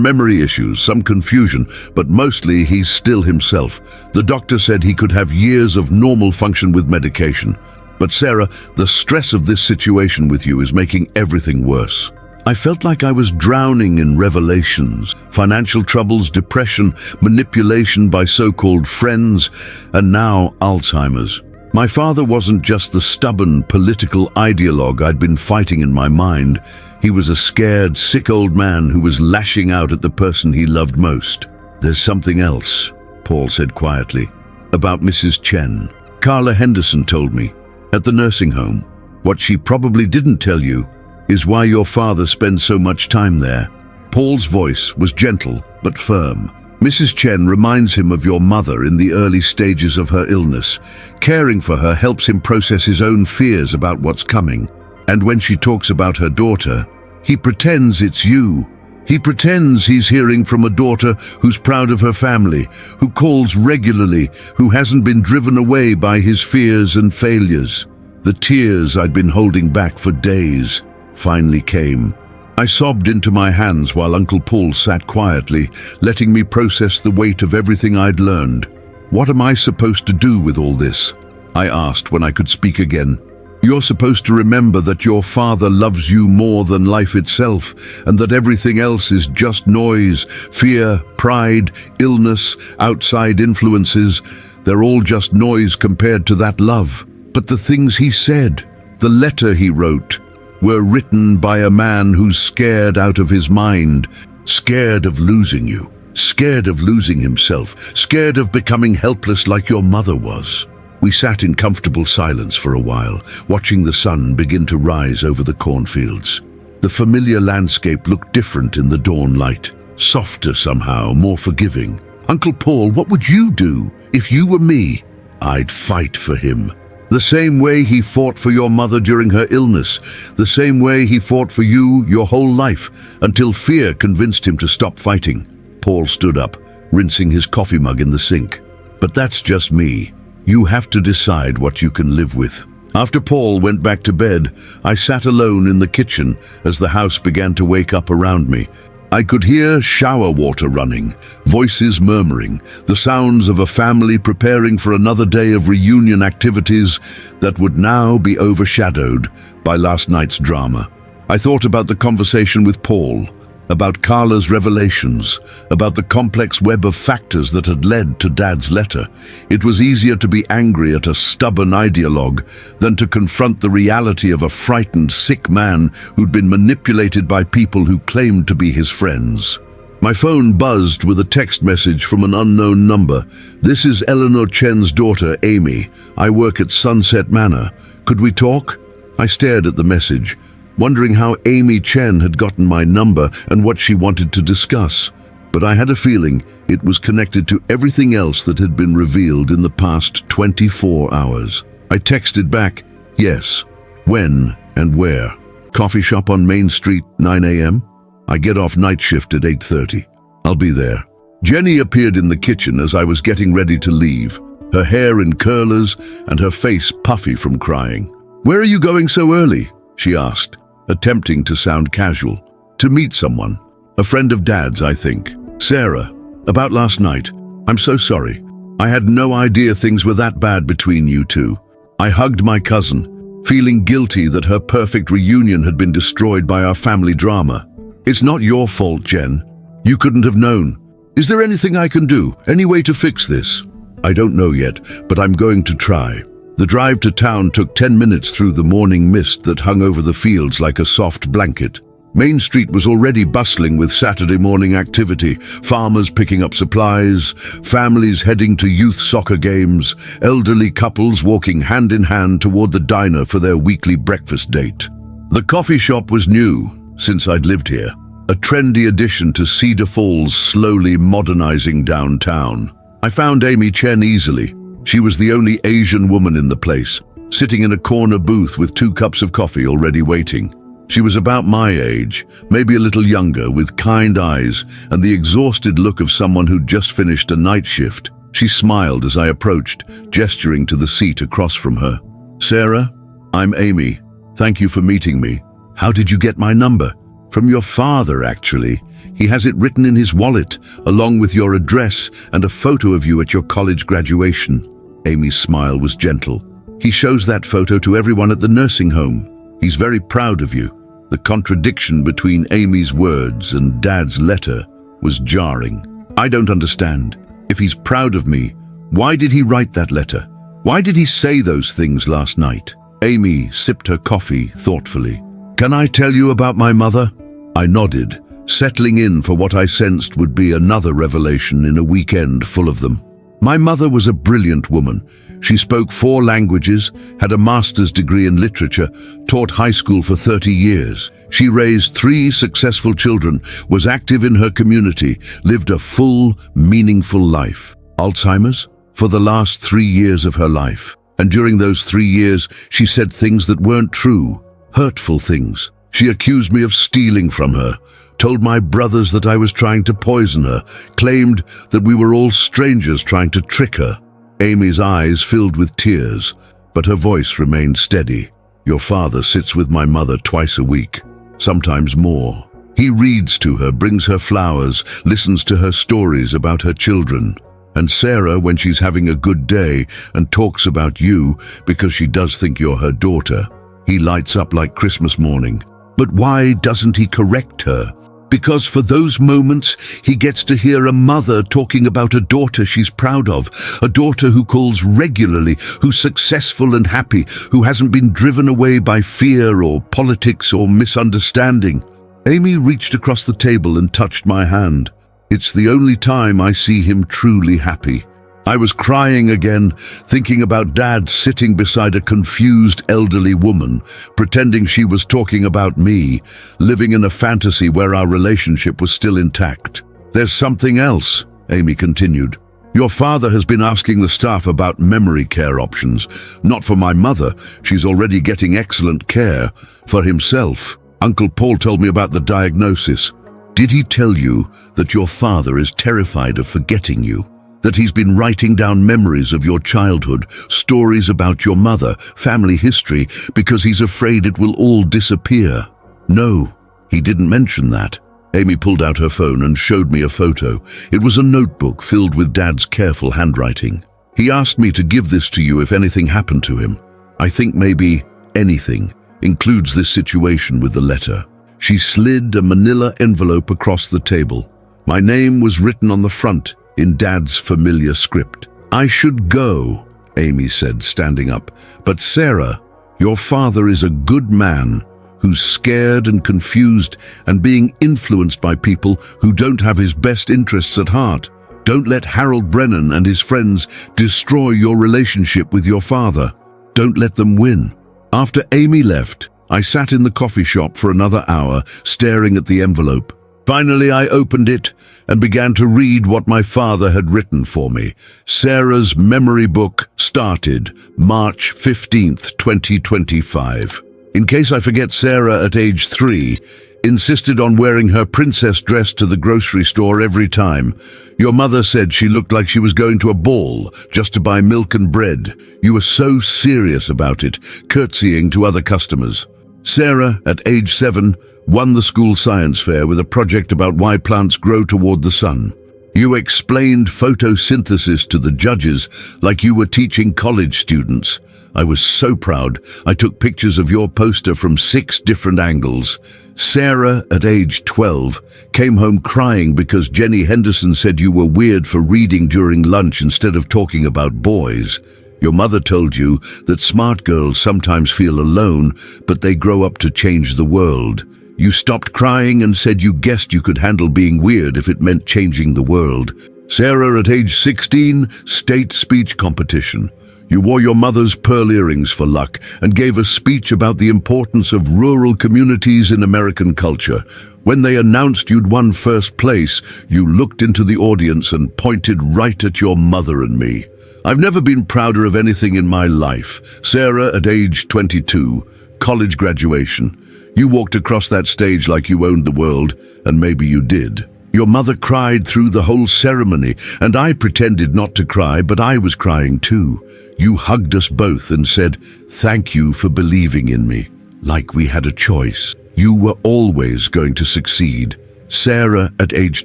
memory issues, some confusion, but mostly he's still himself. The doctor said he could have years of normal function with medication. But Sarah, the stress of this situation with you is making everything worse. I felt like I was drowning in revelations, financial troubles, depression, manipulation by so-called friends, and now Alzheimer's. My father wasn't just the stubborn political ideologue I'd been fighting in my mind. He was a scared, sick old man who was lashing out at the person he loved most. There's something else, Paul said quietly, about Mrs. Chen. Carla Henderson told me, at the nursing home. What she probably didn't tell you is why your father spends so much time there. Paul's voice was gentle but firm. Mrs. Chen reminds him of your mother in the early stages of her illness. Caring for her helps him process his own fears about what's coming. And when she talks about her daughter, he pretends it's you. He pretends he's hearing from a daughter who's proud of her family, who calls regularly, who hasn't been driven away by his fears and failures. The tears I'd been holding back for days finally came. I sobbed into my hands while Uncle Paul sat quietly, letting me process the weight of everything I'd learned. What am I supposed to do with all this? I asked when I could speak again. You're supposed to remember that your father loves you more than life itself, and that everything else is just noise, fear, pride, illness, outside influences. They're all just noise compared to that love. But the things he said, the letter he wrote, were written by a man who's scared out of his mind, scared of losing you, scared of losing himself, scared of becoming helpless like your mother was. We sat in comfortable silence for a while, watching the sun begin to rise over the cornfields. The familiar landscape looked different in the dawn light, softer somehow, more forgiving. Uncle Paul, what would you do if you were me? I'd fight for him. The same way he fought for your mother during her illness, the same way he fought for you your whole life, until fear convinced him to stop fighting. Paul stood up, rinsing his coffee mug in the sink. But that's just me. You have to decide what you can live with. After Paul went back to bed, I sat alone in the kitchen as the house began to wake up around me. I could hear shower water running, voices murmuring, the sounds of a family preparing for another day of reunion activities that would now be overshadowed by last night's drama. I thought about the conversation with Paul, about Carla's revelations, about the complex web of factors that had led to Dad's letter. It was easier to be angry at a stubborn ideologue than to confront the reality of a frightened, sick man who'd been manipulated by people who claimed to be his friends. My phone buzzed with a text message from an unknown number. This is Eleanor Chen's daughter, Amy. I work at Sunset Manor. Could we talk? I stared at the message, wondering how Amy Chen had gotten my number and what she wanted to discuss. But I had a feeling it was connected to everything else that had been revealed in the past 24 hours. I texted back, yes. When and where? Coffee shop on Main Street, 9 a.m.? I get off night shift at 8:30. I'll be there. Jenny appeared in the kitchen as I was getting ready to leave, her hair in curlers and her face puffy from crying. Where are you going so early? She asked, attempting to sound casual. To meet someone. A friend of Dad's, I think. Sarah, about last night. I'm so sorry. I had no idea things were that bad between you two. I hugged my cousin, feeling guilty that her perfect reunion had been destroyed by our family drama. It's not your fault, Jen. You couldn't have known. Is there anything I can do? Any way to fix this? I don't know yet, but I'm going to try. The drive to town took 10 minutes through the morning mist that hung over the fields like a soft blanket. Main Street was already bustling with Saturday morning activity, farmers picking up supplies, families heading to youth soccer games, elderly couples walking hand in hand toward the diner for their weekly breakfast date. The coffee shop was new, since I'd lived here, a trendy addition to Cedar Falls' slowly modernizing downtown. I found Amy Chen easily. She was the only Asian woman in the place, sitting in a corner booth with 2 cups of coffee already waiting. She was about my age, maybe a little younger, with kind eyes and the exhausted look of someone who'd just finished a night shift. She smiled as I approached, gesturing to the seat across from her. Sarah, I'm Amy. Thank you for meeting me. How did you get my number? From your father, actually. He has it written in his wallet, along with your address and a photo of you at your college graduation. Amy's smile was gentle. He shows that photo to everyone at the nursing home. He's very proud of you. The contradiction between Amy's words and Dad's letter was jarring. I don't understand. If he's proud of me, why did he write that letter? Why did he say those things last night? Amy sipped her coffee thoughtfully. Can I tell you about my mother? I nodded, settling in for what I sensed would be another revelation in a weekend full of them. My mother was a brilliant woman. She spoke 4 languages, had a master's degree in literature, taught high school for 30 years. She raised 3 successful children, was active in her community, lived a full, meaningful life. Alzheimer's? For the last 3 years of her life. And during those 3 years, she said things that weren't true, hurtful things. She accused me of stealing from her, told my brothers that I was trying to poison her, claimed that we were all strangers trying to trick her. Amy's eyes filled with tears, but her voice remained steady. Your father sits with my mother twice a week, sometimes more. He reads to her, brings her flowers, listens to her stories about her children. And Sarah, when she's having a good day and talks about you because she does think you're her daughter, he lights up like Christmas morning. But why doesn't he correct her? Because for those moments, he gets to hear a mother talking about a daughter she's proud of, a daughter who calls regularly, who's successful and happy, who hasn't been driven away by fear or politics or misunderstanding. Amy reached across the table and touched my hand. It's the only time I see him truly happy. I was crying again, thinking about Dad sitting beside a confused elderly woman, pretending she was talking about me, living in a fantasy where our relationship was still intact. There's something else, Amy continued. Your father has been asking the staff about memory care options. Not for my mother, she's already getting excellent care. For himself, Uncle Paul told me about the diagnosis. Did he tell you that your father is terrified of forgetting you? That he's been writing down memories of your childhood, stories about your mother, family history, because he's afraid it will all disappear? No, he didn't mention that. Amy pulled out her phone and showed me a photo. It was a notebook filled with Dad's careful handwriting. He asked me to give this to you if anything happened to him. I think maybe anything includes this situation with the letter. She slid a manila envelope across the table. My name was written on the front, in Dad's familiar script. I should go, Amy said, standing up. But Sarah, your father is a good man who's scared and confused and being influenced by people who don't have his best interests at heart. Don't let Harold Brennan and his friends destroy your relationship with your father. Don't let them win. After Amy left, I sat in the coffee shop for another hour, staring at the envelope. Finally, I opened it and began to read what my father had written for me. Sarah's memory book started March 15th, 2025. In case I forget, Sarah, at age 3, insisted on wearing her princess dress to the grocery store every time. Your mother said she looked like she was going to a ball just to buy milk and bread. You were so serious about it, curtsying to other customers. Sarah, at age 7, won the school science fair with a project about why plants grow toward the sun. You explained photosynthesis to the judges like you were teaching college students. I was so proud. I took pictures of your poster from 6 different angles. Sarah, at age 12, came home crying because Jenny Henderson said you were weird for reading during lunch instead of talking about boys. Your mother told you that smart girls sometimes feel alone, but they grow up to change the world. You stopped crying and said you guessed you could handle being weird if it meant changing the world. Sarah, at age 16, state speech competition. You wore your mother's pearl earrings for luck and gave a speech about the importance of rural communities in American culture. When they announced you'd won first place, you looked into the audience and pointed right at your mother and me. I've never been prouder of anything in my life. Sarah, at age 22, college graduation. You walked across that stage like you owned the world, and maybe you did. Your mother cried through the whole ceremony, and I pretended not to cry, but I was crying too. You hugged us both and said, "Thank you for believing in me," like we had a choice. You were always going to succeed. Sarah, at age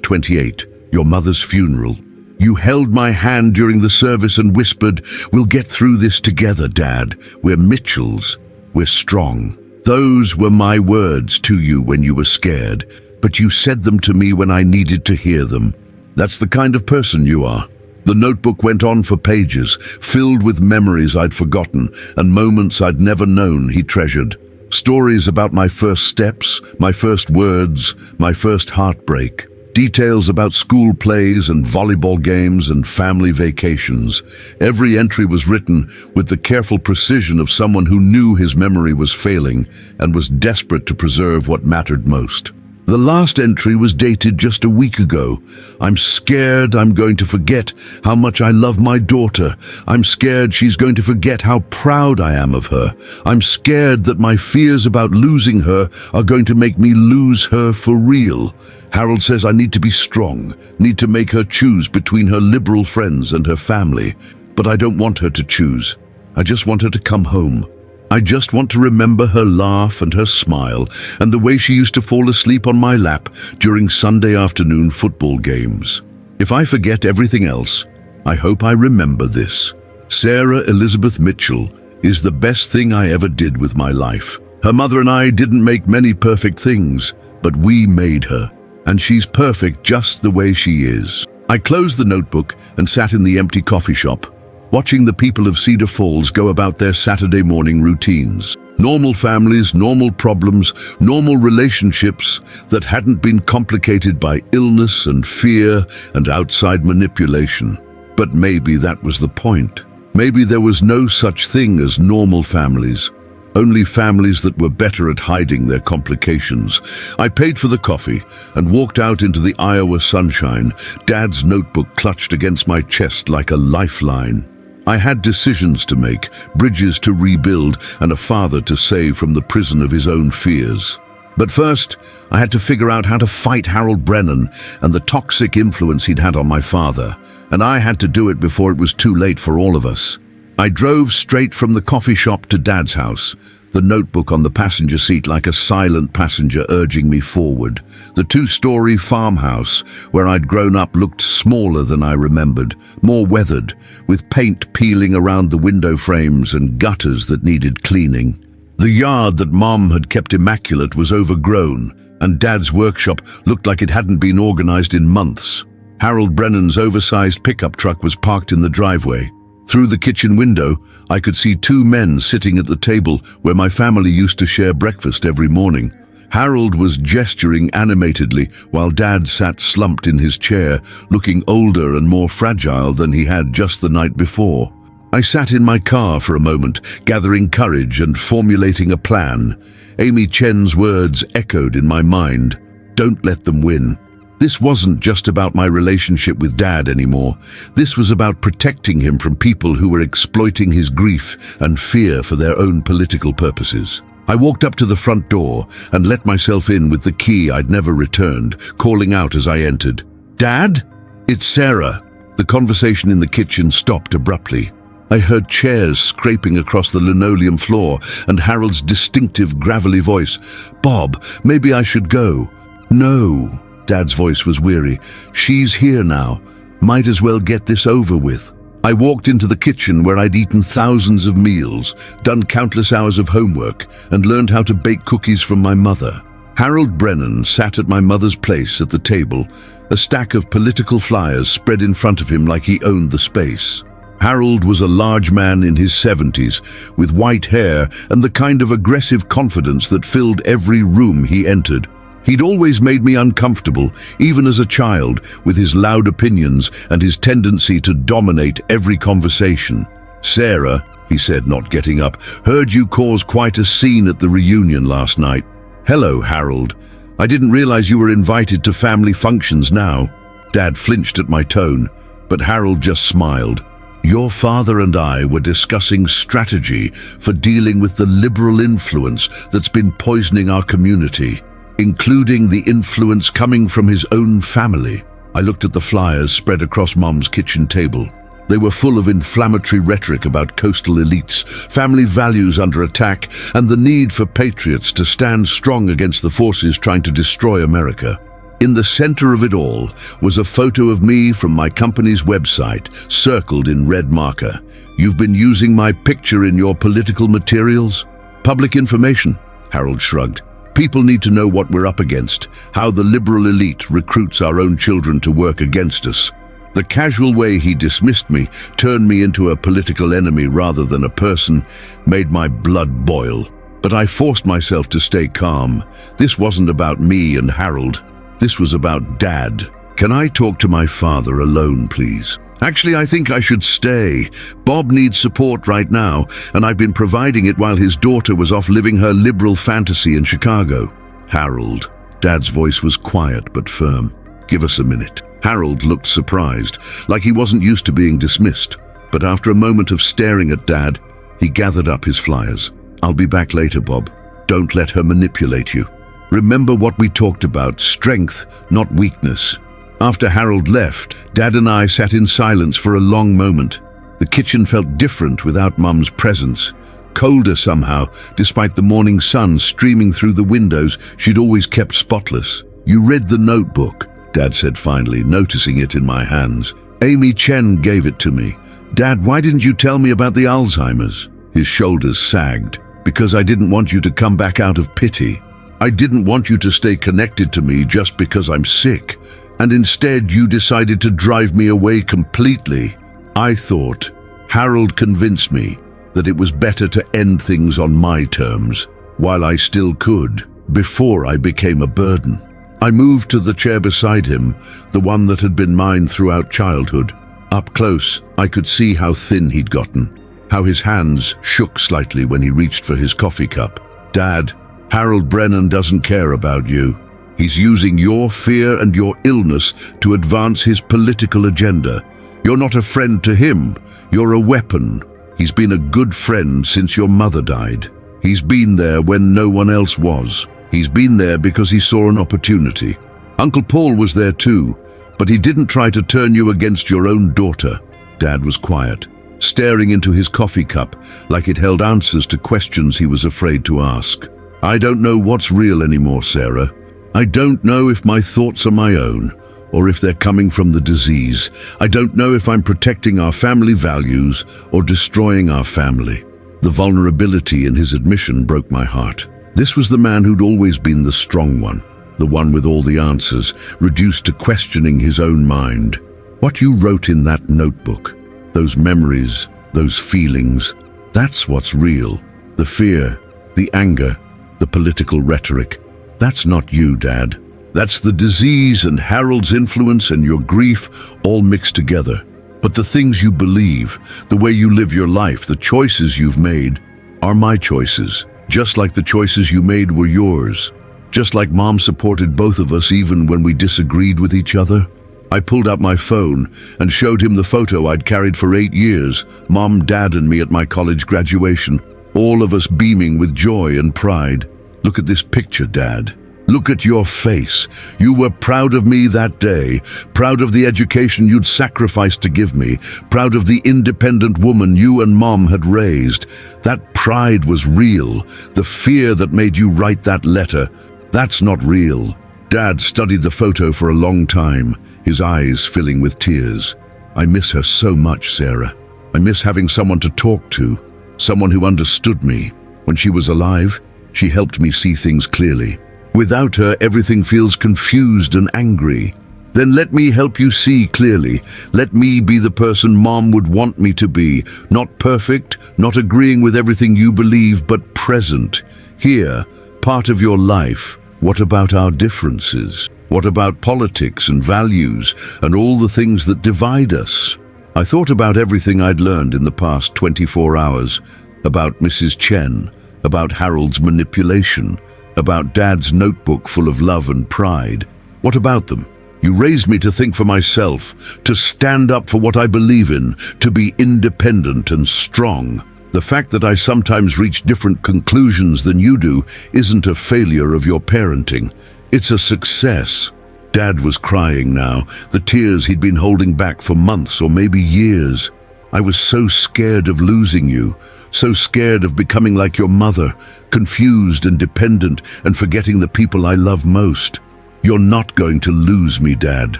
28, your mother's funeral. You held my hand during the service and whispered, "We'll get through this together, Dad. We're Mitchells. We're strong." Those were my words to you when you were scared, but you said them to me when I needed to hear them. That's the kind of person you are. The notebook went on for pages, filled with memories I'd forgotten and moments I'd never known he treasured. Stories about my first steps, my first words, my first heartbreak. Details about school plays and volleyball games and family vacations. Every entry was written with the careful precision of someone who knew his memory was failing and was desperate to preserve what mattered most. The last entry was dated just a week ago. I'm scared I'm going to forget how much I love my daughter. I'm scared she's going to forget how proud I am of her. I'm scared that my fears about losing her are going to make me lose her for real. Harold says I need to be strong, need to make her choose between her liberal friends and her family. But I don't want her to choose. I just want her to come home. I just want to remember her laugh and her smile and the way she used to fall asleep on my lap during Sunday afternoon football games. If I forget everything else, I hope I remember this. Sarah Elizabeth Mitchell is the best thing I ever did with my life. Her mother and I didn't make many perfect things, but we made her. And she's perfect just the way she is. I closed the notebook and sat in the empty coffee shop, watching the people of Cedar Falls go about their Saturday morning routines. Normal families, normal problems, normal relationships that hadn't been complicated by illness and fear and outside manipulation. But maybe that was the point. Maybe there was no such thing as normal families. Only families that were better at hiding their complications. I paid for the coffee and walked out into the Iowa sunshine, Dad's notebook clutched against my chest like a lifeline. I had decisions to make, bridges to rebuild, and a father to save from the prison of his own fears. But first, I had to figure out how to fight Harold Brennan and the toxic influence he'd had on my father, and I had to do it before it was too late for all of us. I drove straight from the coffee shop to Dad's house, the notebook on the passenger seat like a silent passenger urging me forward. The two-story farmhouse where I'd grown up looked smaller than I remembered, more weathered, with paint peeling around the window frames and gutters that needed cleaning. The yard that Mom had kept immaculate was overgrown, and Dad's workshop looked like it hadn't been organized in months. Harold Brennan's oversized pickup truck was parked in the driveway. Through the kitchen window, I could see two men sitting at the table where my family used to share breakfast every morning. Harold was gesturing animatedly while Dad sat slumped in his chair, looking older and more fragile than he had just the night before. I sat in my car for a moment, gathering courage and formulating a plan. Amy Chen's words echoed in my mind. Don't let them win. This wasn't just about my relationship with Dad anymore. This was about protecting him from people who were exploiting his grief and fear for their own political purposes. I walked up to the front door and let myself in with the key I'd never returned, calling out as I entered. "Dad? It's Sarah." The conversation in the kitchen stopped abruptly. I heard chairs scraping across the linoleum floor and Harold's distinctive gravelly voice. "Bob, maybe I should go." "No." Dad's voice was weary. "She's here now. Might as well get this over with." I walked into the kitchen where I'd eaten thousands of meals, done countless hours of homework, and learned how to bake cookies from my mother. Harold Brennan sat at my mother's place at the table, a stack of political flyers spread in front of him like he owned the space. Harold was a large man in his 70s, with white hair and the kind of aggressive confidence that filled every room he entered. He'd always made me uncomfortable, even as a child, with his loud opinions and his tendency to dominate every conversation. "Sarah," he said, not getting up, "heard you cause quite a scene at the reunion last night." "Hello, Harold. I didn't realize you were invited to family functions now." Dad flinched at my tone, but Harold just smiled. "Your father and I were discussing strategy for dealing with the liberal influence that's been poisoning our community." including the influence coming from his own family. I looked at the flyers spread across Mom's kitchen table. They were full of inflammatory rhetoric about coastal elites, family values under attack, and the need for patriots to stand strong against the forces trying to destroy America. In the center of it all was a photo of me from my company's website, circled in red marker. "You've been using my picture in your political materials?" "Public information," Harold shrugged. "People need to know what we're up against, how the liberal elite recruits our own children to work against us." The casual way he dismissed me, turned me into a political enemy rather than a person, made my blood boil. But I forced myself to stay calm. This wasn't about me and Harold. This was about Dad. "Can I talk to my father alone, please?" "Actually, I think I should stay. Bob needs support right now, and I've been providing it while his daughter was off living her liberal fantasy in Chicago." "Harold." Dad's voice was quiet but firm. "Give us a minute." Harold looked surprised, like he wasn't used to being dismissed. But after a moment of staring at Dad, he gathered up his flyers. "I'll be back later, Bob. Don't let her manipulate you. Remember what we talked about, strength, not weakness." After Harold left, Dad and I sat in silence for a long moment. The kitchen felt different without Mum's presence. Colder somehow, despite the morning sun streaming through the windows she'd always kept spotless. "You read the notebook," Dad said finally, noticing it in my hands. "Amy Chen gave it to me." "Dad, why didn't you tell me about the Alzheimer's?" His shoulders sagged. "Because I didn't want you to come back out of pity. I didn't want you to stay connected to me just because I'm sick. And instead you decided to drive me away completely. I thought." Harold convinced me that it was better to end things on my terms, while I still could, before I became a burden. I moved to the chair beside him, the one that had been mine throughout childhood. Up close, I could see how thin he'd gotten, how his hands shook slightly when he reached for his coffee cup. "Dad, Harold Brennan doesn't care about you. He's using your fear and your illness to advance his political agenda. You're not a friend to him, you're a weapon. He's been a good friend since your mother died. He's been there when no one else was. He's been there because he saw an opportunity. Uncle Paul was there too, but he didn't try to turn you against your own daughter." Dad was quiet, staring into his coffee cup like it held answers to questions he was afraid to ask. "I don't know what's real anymore, Sarah. I don't know if my thoughts are my own, or if they're coming from the disease. I don't know if I'm protecting our family values or destroying our family." The vulnerability in his admission broke my heart. This was the man who'd always been the strong one, the one with all the answers, reduced to questioning his own mind. What you wrote in that notebook, those memories, those feelings, that's what's real. The fear, the anger, the political rhetoric. That's not you, Dad. That's the disease and Harold's influence and your grief all mixed together. But the things you believe, the way you live your life, the choices you've made, are my choices. Just like the choices you made were yours. Just like Mom supported both of us even when we disagreed with each other. I pulled out my phone and showed him the photo I'd carried for 8 years, Mom, Dad, and me at my college graduation, all of us beaming with joy and pride. "Look at this picture, Dad. Look at your face. You were proud of me that day, proud of the education you'd sacrificed to give me, proud of the independent woman you and Mom had raised. That pride was real. The fear that made you write that letter, that's not real." Dad studied the photo for a long time, his eyes filling with tears. "I miss her so much, Sarah. I miss having someone to talk to, someone who understood me. When she was alive, she helped me see things clearly. Without her, everything feels confused and angry. Then let me help you see clearly. Let me be the person Mom would want me to be. Not perfect, not agreeing with everything you believe, but present. Here, part of your life. What about our differences? What about politics and values and all the things that divide us?" I thought about everything I'd learned in the past 24 hours. About Mrs. Chen, about Harold's manipulation, about Dad's notebook full of love and pride. What about them? You raised me to think for myself, to stand up for what I believe in, to be independent and strong. The fact that I sometimes reach different conclusions than you do isn't a failure of your parenting. It's a success. Dad was crying now, the tears he'd been holding back for months or maybe years. I was so scared of losing you, so scared of becoming like your mother, confused and dependent and forgetting the people I love most. You're not going to lose me, Dad.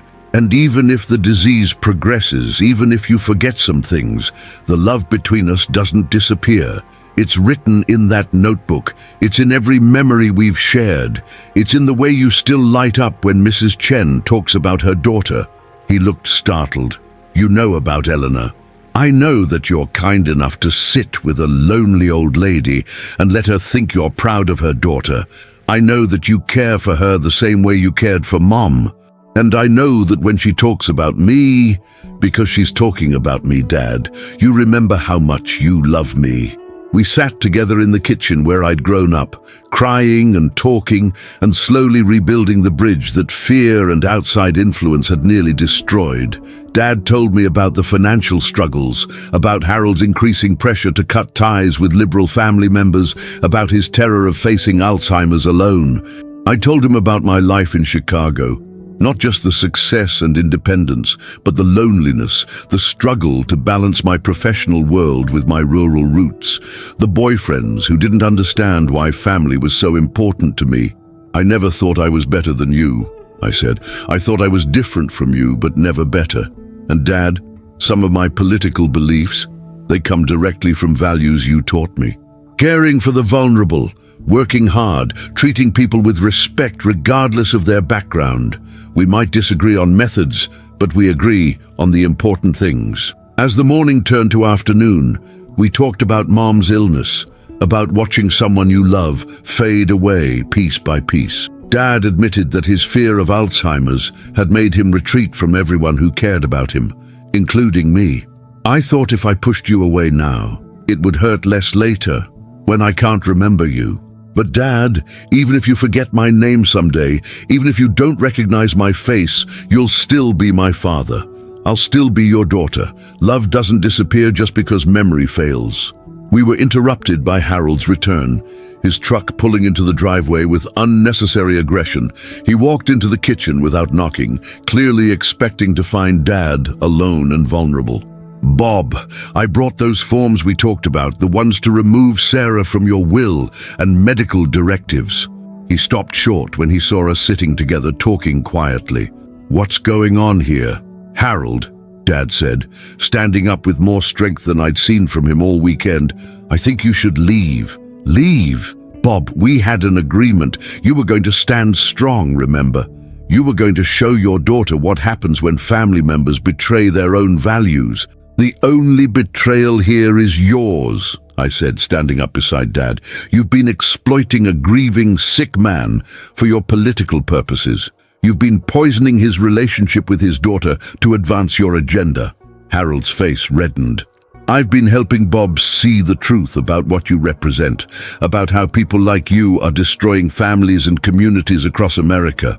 And even if the disease progresses, even if you forget some things, the love between us doesn't disappear. It's written in that notebook. It's in every memory we've shared. It's in the way you still light up when Mrs. Chen talks about her daughter. He looked startled. You know about Eleanor. I know that you're kind enough to sit with a lonely old lady and let her think you're proud of her daughter. I know that you care for her the same way you cared for Mom. And I know that when she talks about me, because she's talking about me, Dad, you remember how much you love me. We sat together in the kitchen where I'd grown up, crying and talking and slowly rebuilding the bridge that fear and outside influence had nearly destroyed. Dad told me about the financial struggles, about Harold's increasing pressure to cut ties with liberal family members, about his terror of facing Alzheimer's alone. I told him about my life in Chicago. Not just the success and independence, but the loneliness, the struggle to balance my professional world with my rural roots, the boyfriends who didn't understand why family was so important to me. I never thought I was better than you, I said. I thought I was different from you, but never better. And Dad, some of my political beliefs, they come directly from values you taught me. Caring for the vulnerable, working hard, treating people with respect regardless of their background. We might disagree on methods, but we agree on the important things. As the morning turned to afternoon, we talked about Mom's illness, about watching someone you love fade away piece by piece. Dad admitted that his fear of Alzheimer's had made him retreat from everyone who cared about him, including me. I thought if I pushed you away now, it would hurt less later, when I can't remember you. But Dad, even if you forget my name someday, even if you don't recognize my face, you'll still be my father. I'll still be your daughter. Love doesn't disappear just because memory fails. We were interrupted by Harold's return, his truck pulling into the driveway with unnecessary aggression. He walked into the kitchen without knocking, clearly expecting to find Dad alone and vulnerable. Bob, I brought those forms we talked about, the ones to remove Sarah from your will and medical directives. He stopped short when he saw us sitting together talking quietly. What's going on here? Harold, Dad said, standing up with more strength than I'd seen from him all weekend. I think you should leave. Leave? Bob, we had an agreement. You were going to stand strong, remember? You were going to show your daughter what happens when family members betray their own values. The only betrayal here is yours, I said, standing up beside Dad. You've been exploiting a grieving, sick man for your political purposes. You've been poisoning his relationship with his daughter to advance your agenda. Harold's face reddened. I've been helping Bob see the truth about what you represent, about how people like you are destroying families and communities across America.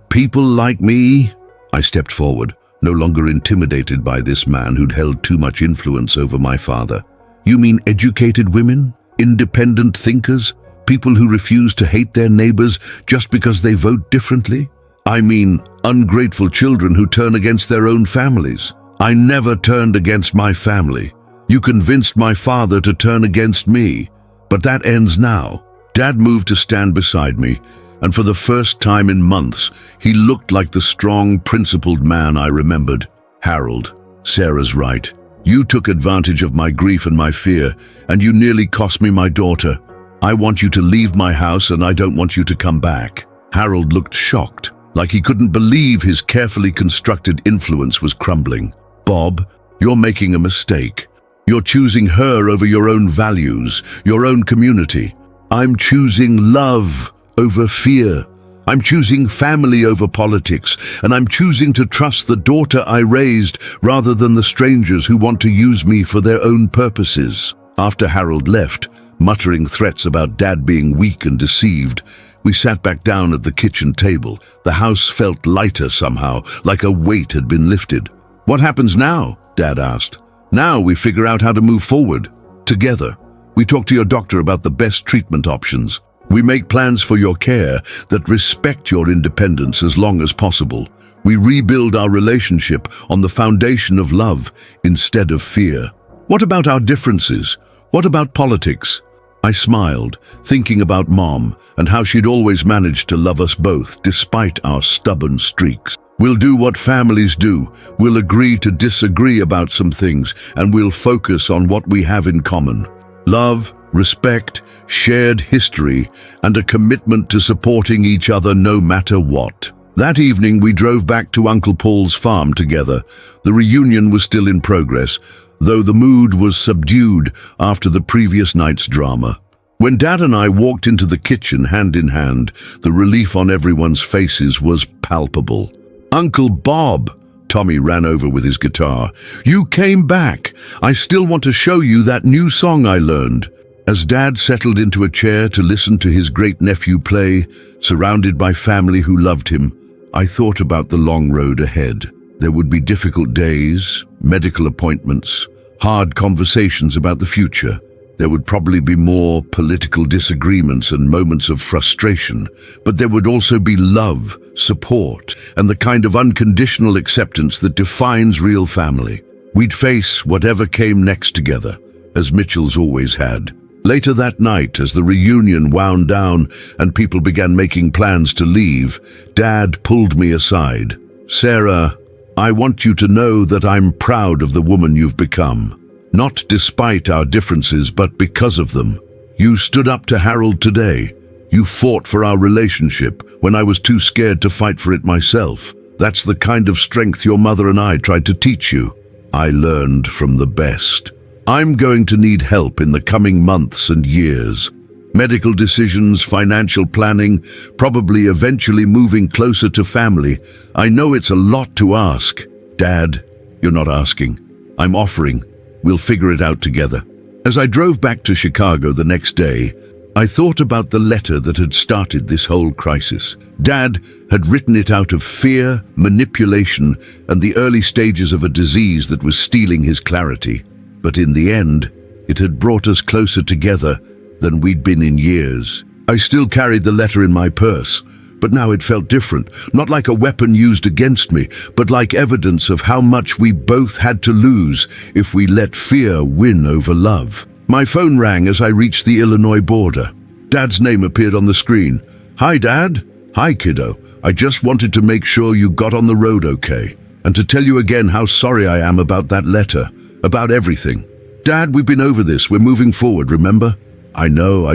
People like me? I stepped forward, no longer intimidated by this man who'd held too much influence over my father. You mean educated women? Independent thinkers? People who refuse to hate their neighbors just because they vote differently? I mean ungrateful children who turn against their own families. I never turned against my family. You convinced my father to turn against me, but that ends now. Dad moved to stand beside me, and for the first time in months, he looked like the strong, principled man I remembered. Harold, Sarah's right. You took advantage of my grief and my fear, and you nearly cost me my daughter. I want you to leave my house, and I don't want you to come back. Harold looked shocked, like he couldn't believe his carefully constructed influence was crumbling. Bob, you're making a mistake. You're choosing her over your own values, your own community. I'm choosing love over fear. I'm choosing family over politics, and I'm choosing to trust the daughter I raised rather than the strangers who want to use me for their own purposes. After Harold left, muttering threats about Dad being weak and deceived, we sat back down at the kitchen table. The house felt lighter somehow, like a weight had been lifted. What happens now? Dad asked. Now we figure out how to move forward. Together, we talk to your doctor about the best treatment options. We make plans for your care that respect your independence as long as possible. We rebuild our relationship on the foundation of love instead of fear. What about our differences? What about politics? I smiled, thinking about Mom and how she'd always managed to love us both despite our stubborn streaks. We'll do what families do. We'll agree to disagree about some things, and we'll focus on what we have in common. Love, respect, shared history, and a commitment to supporting each other no matter what. That evening, we drove back to Uncle Paul's farm together. The reunion was still in progress, though the mood was subdued after the previous night's drama. When Dad and I walked into the kitchen hand in hand, the relief on everyone's faces was palpable. "Uncle Bob," Tommy ran over with his guitar. "You came back. I still want to show you that new song I learned." As Dad settled into a chair to listen to his great-nephew play, surrounded by family who loved him, I thought about the long road ahead. There would be difficult days, medical appointments, hard conversations about the future. There would probably be more political disagreements and moments of frustration, but there would also be love, support, and the kind of unconditional acceptance that defines real family. We'd face whatever came next together, as Mitchell's always had. Later that night, as the reunion wound down and people began making plans to leave, Dad pulled me aside. "Sarah, I want you to know that I'm proud of the woman you've become. Not despite our differences, but because of them. You stood up to Harold today. You fought for our relationship when I was too scared to fight for it myself. That's the kind of strength your mother and I tried to teach you. I learned from the best. I'm going to need help in the coming months and years. Medical decisions, financial planning, probably eventually moving closer to family. I know it's a lot to ask. Dad, you're not asking. I'm offering. We'll figure it out together." As I drove back to Chicago the next day, I thought about the letter that had started this whole crisis. Dad had written it out of fear, manipulation, and the early stages of a disease that was stealing his clarity. But in the end, it had brought us closer together than we'd been in years. I still carried the letter in my purse, but now it felt different, not like a weapon used against me, but like evidence of how much we both had to lose if we let fear win over love. My phone rang as I reached the Illinois border. Dad's name appeared on the screen. "Hi, Dad." "Hi, kiddo. I just wanted to make sure you got on the road okay, and to tell you again how sorry I am about that letter, about everything. Dad, we've been over this. We're moving forward, remember?" "I know,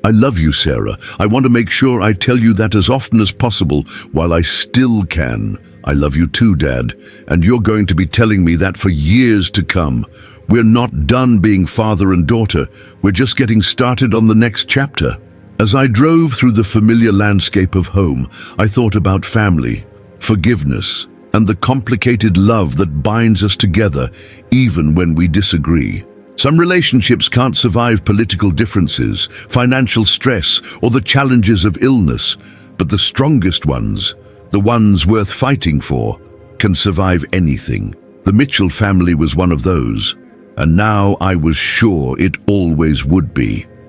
I love you, Sarah. I want to make sure I tell you that as often as possible while I still can. I love you too, Dad, and you're going to be telling me that for years to come. We're not done being father and daughter. We're just getting started on the next chapter." As I drove through the familiar landscape of home, I thought about family, forgiveness, and the complicated love that binds us together even when we disagree. Some relationships can't survive political differences, financial stress, or the challenges of illness, but the strongest ones, the ones worth fighting for, can survive anything. The Mitchell family was one of those, and now I was sure it always would be.